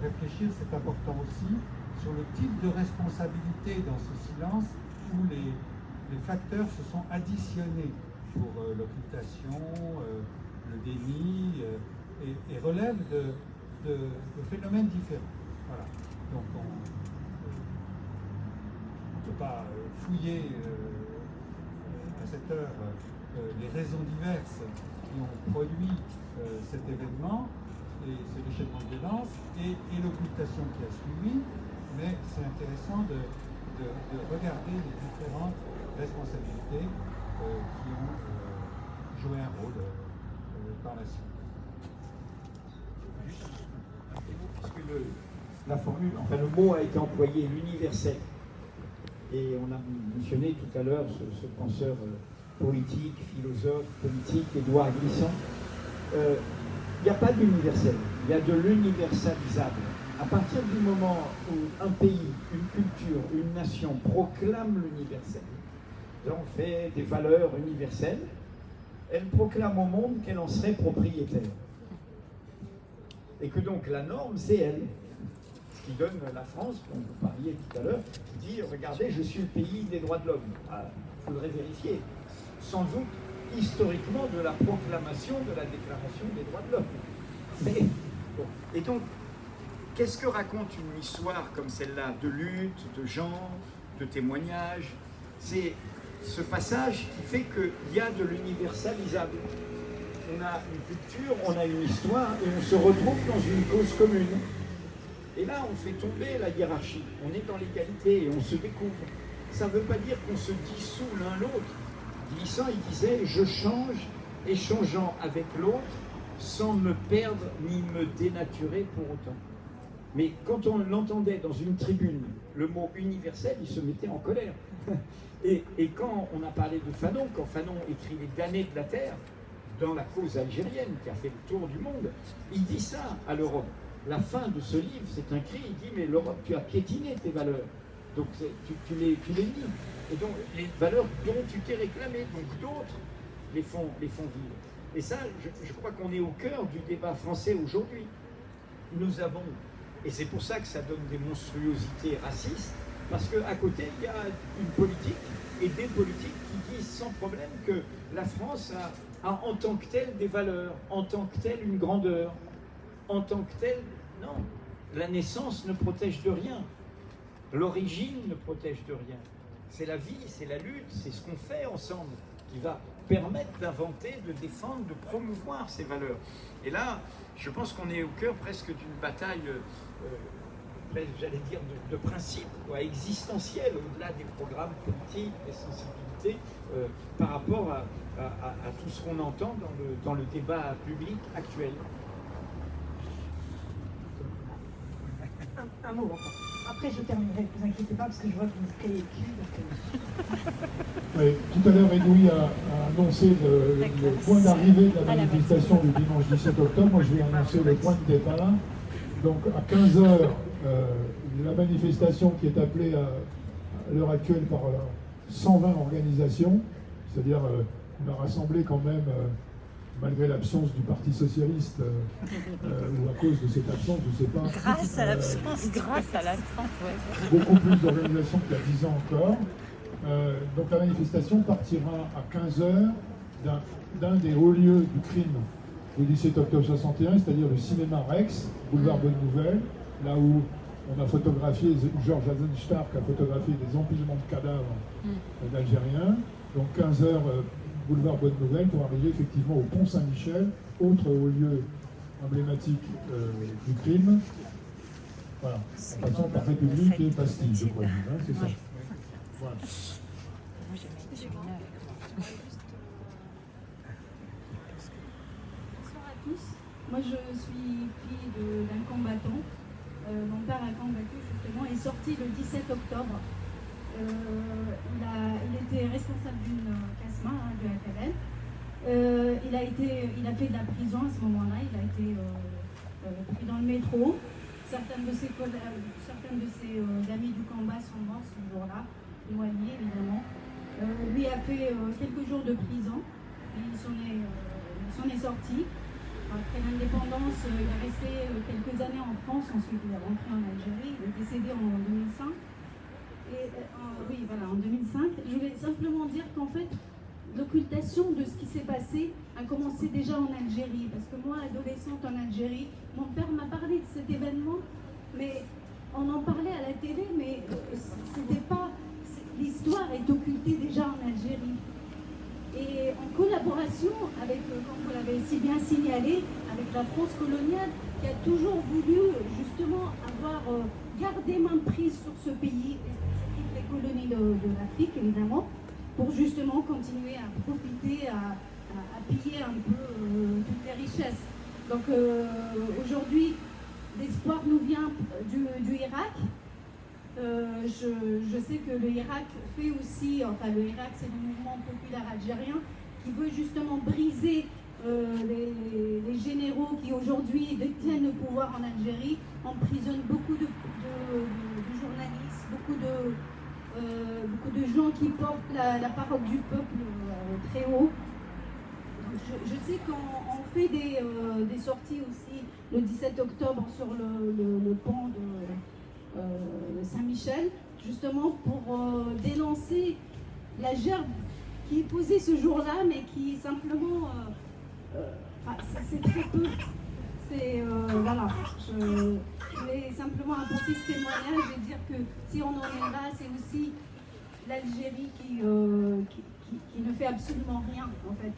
réfléchir, c'est important aussi sur le type de responsabilité dans ce silence où les facteurs se sont additionnés pour l'occultation, le déni et relèvent de phénomènes différents. Voilà. Donc on ne peut pas fouiller à cette heure les raisons diverses qui ont produit cet événement et ce déchaînement de violence et l'occultation qui a suivi, mais c'est intéressant de regarder les différentes responsabilités qui ont joué un rôle par la suite. Parce que la formule, enfin le mot a été employé, l'universel. Et on a mentionné tout à l'heure ce penseur politique, philosophe, politique, Édouard Glissant. Il n'y a pas d'universel, il y a de l'universalisable. À partir du moment où un pays, une culture, une nation proclame l'universel, on fait des valeurs universelles, elle proclame au monde qu'elle en serait propriétaire. Et que donc la norme, c'est elle. Ce qui donne la France, dont vous parliez tout à l'heure, qui dit, regardez, je suis le pays des droits de l'homme. Il faudrait vérifier. Sans doute, historiquement, de la proclamation de la Déclaration des droits de l'homme. Mais, bon. Et donc, qu'est-ce que raconte une histoire comme celle-là, de lutte, de genre, de témoignage? C'est ce passage qui fait qu'il y a de l'universalisable. On a une culture, on a une histoire, et on se retrouve dans une cause commune. Et là, on fait tomber la hiérarchie. On est dans l'égalité et on se découvre. Ça ne veut pas dire qu'on se dissout l'un l'autre. Glissant, il disait « Je change, échangeant avec l'autre, sans me perdre ni me dénaturer pour autant. » Mais quand on l'entendait dans une tribune, le mot universel, il se mettait en colère. Et quand on a parlé de Fanon, quand Fanon écrit Les damnés de la terre, dans la cause algérienne qui a fait le tour du monde, il dit ça à l'Europe. La fin de ce livre, c'est un cri, il dit « Mais l'Europe, tu as piétiné tes valeurs. Donc tu les nies. Et donc les valeurs dont tu t'es réclamé, donc d'autres les font vivre. » Et ça, je crois qu'on est au cœur du débat français aujourd'hui. Nous avons, et c'est pour ça que ça donne des monstruosités racistes, parce qu'à côté, il y a une politique et des politiques qui disent sans problème que la France a en tant que telle des valeurs, en tant que telle une grandeur, en tant que telle, non. La naissance ne protège de rien. L'origine ne protège de rien. C'est la vie, c'est la lutte, c'est ce qu'on fait ensemble qui va permettre d'inventer, de défendre, de promouvoir ces valeurs. Et là, je pense qu'on est au cœur presque d'une bataille, j'allais dire, de principe, quoi, existentielle, au-delà des programmes politiques, des sensibilités, par rapport à tout ce qu'on entend dans le débat public actuel. Un mot encore. Après, je terminerai, ne vous inquiétez pas, parce que je vois que vous créez écrit. Oui, tout à l'heure, Edoui a annoncé le point d'arrivée de la manifestation du dimanche 17 octobre. Moi, je vais annoncer le point de départ. Donc, à 15h, la manifestation qui est appelée à l'heure actuelle par 120 organisations, c'est-à-dire on a rassemblé quand même, malgré l'absence du Parti Socialiste, ou à cause de cette absence, je ne sais pas. Grâce à l'absence, ouais. Beaucoup plus d'organisations qu'il y a 10 ans encore. Donc la manifestation partira à 15h d'un des hauts lieux du crime du 17 octobre 61, c'est-à-dire le cinéma Rex, boulevard Bonne Nouvelle, là où on a photographié, Georges Hazenstark a photographié des empilements de cadavres d'Algériens. Donc 15h, boulevard Bonne Nouvelle, pour arriver effectivement au pont Saint-Michel, autre haut lieu emblématique du crime. Voilà, en passant par République et Bastille, je crois, hein, c'est ça. Voilà. Bonsoir à tous. Moi, je suis fille d'un combattant. Mon père a combattu justement et est sorti le 17 octobre. Il était responsable d'une CASMA, du FLN. Il a fait de la prison à ce moment-là. Il a été pris dans le métro. Certains de ses amis du combat sont morts ce jour-là, éloignés évidemment. Lui a fait quelques jours de prison et il s'en est sorti. Après l'indépendance, il est resté quelques années en France, ensuite il est rentré en Algérie, il est décédé en 2005. En 2005. Je voulais simplement dire qu'en fait, l'occultation de ce qui s'est passé a commencé déjà en Algérie, parce que moi, adolescente en Algérie, mon père m'a parlé de cet événement, mais on en parlait à la télé, mais c'était pas... L'histoire est occultée déjà en Algérie. Et en collaboration avec, comme vous l'avez si bien signalé, avec la France coloniale, qui a toujours voulu justement avoir gardé main prise sur ce pays, et toutes les colonies de l'Afrique évidemment, pour justement continuer à profiter, à piller un peu toutes les richesses. Donc aujourd'hui, l'espoir nous vient du Irak. Je sais que le Irak fait aussi, enfin le Irak c'est le mouvement populaire algérien qui veut justement briser les généraux qui aujourd'hui détiennent le pouvoir en Algérie, emprisonnent beaucoup de journalistes, beaucoup de gens qui portent la parole du peuple très haut. Je sais qu'on fait des sorties aussi le 17 octobre sur le pont de Saint-Michel, justement pour dénoncer la gerbe qui est posée ce jour-là, mais qui simplement, c'est très peu. Voilà, je voulais simplement apporter ce témoignage et dire que si on en est là, c'est aussi l'Algérie qui ne fait absolument rien, en fait.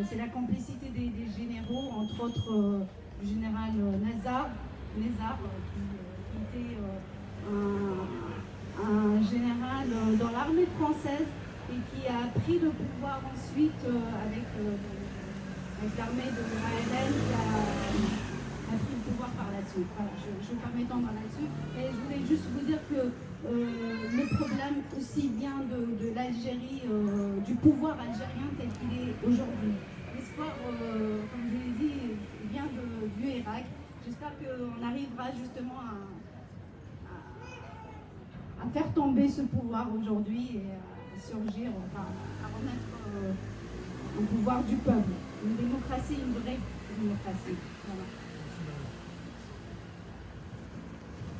C'est la complicité des généraux, entre autres du général Nazar, qui était un général dans l'armée française et qui a pris le pouvoir ensuite avec l'armée de l'ALN qui a pris le pouvoir par la suite. Voilà, je ne vais pas m'étendre là-dessus. Et je voulais juste vous dire que le problème aussi vient de l'Algérie, du pouvoir algérien tel qu'il est aujourd'hui. L'espoir, comme je l'ai dit, vient du Irak. J'espère qu'on arrivera justement à faire tomber ce pouvoir aujourd'hui et à surgir, enfin, à remettre au pouvoir du peuple. Une démocratie, une vraie démocratie. Voilà.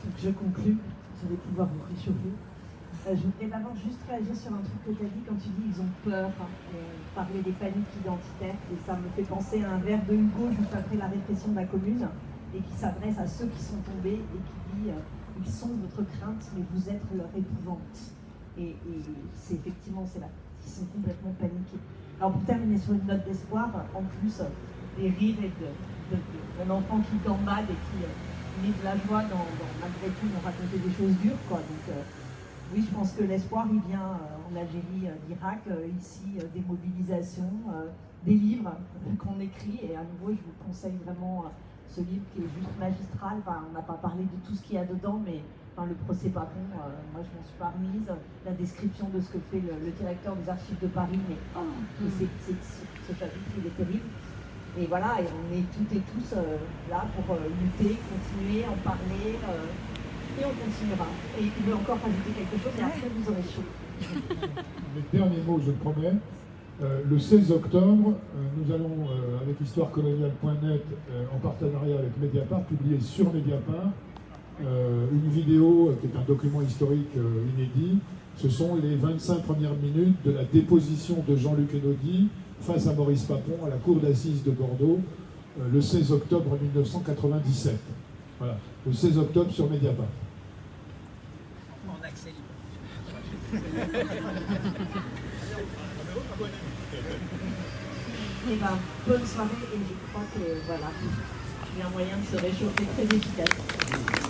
Donc je conclue, vous allez pouvoir vous réchauffer. Je voudrais d'abord juste réagir sur un truc que tu as dit quand tu dis ils ont peur, parler des paniques identitaires, et ça me fait penser à un vers de Hugo juste après la répression de la Commune, et qui s'adresse à ceux qui sont tombés et qui dit ils sont votre crainte, mais vous êtes leur épouvante. Et c'est effectivement, c'est là, ils sont complètement paniqués. Alors pour terminer sur une note d'espoir, en plus des rires et d'un enfant qui gambade et qui met de la joie malgré tout, nous raconter des choses dures, quoi. Donc oui, je pense que l'espoir, il vient en Algérie, l'Irak, ici, des mobilisations, des livres qu'on écrit, et à nouveau, je vous conseille vraiment ce livre qui est juste magistral. Enfin, on n'a pas parlé de tout ce qu'il y a dedans, mais enfin, le procès Papon, moi je m'en suis pas remise. La description de ce que fait le directeur des archives de Paris, mais ce chapitre, il est terrible. Et voilà, et on est toutes et tous là pour lutter, continuer, en parler, et on continuera. Et il veut encore rajouter quelque chose, et après vous aurez chaud. Les derniers mots, je le promets. Le 16 octobre, nous allons, avec histoirecoloniale.net, en partenariat avec Mediapart, publier sur Mediapart une vidéo qui est un document historique inédit. Ce sont les 25 premières minutes de la déposition de Jean-Luc Einaudi face à Maurice Papon à la cour d'assises de Bordeaux, le 16 octobre 1997. Voilà, le 16 octobre sur Mediapart. En accès libre. Et ben, bonne soirée, et je crois que voilà, il y a un moyen de se réchauffer très efficace.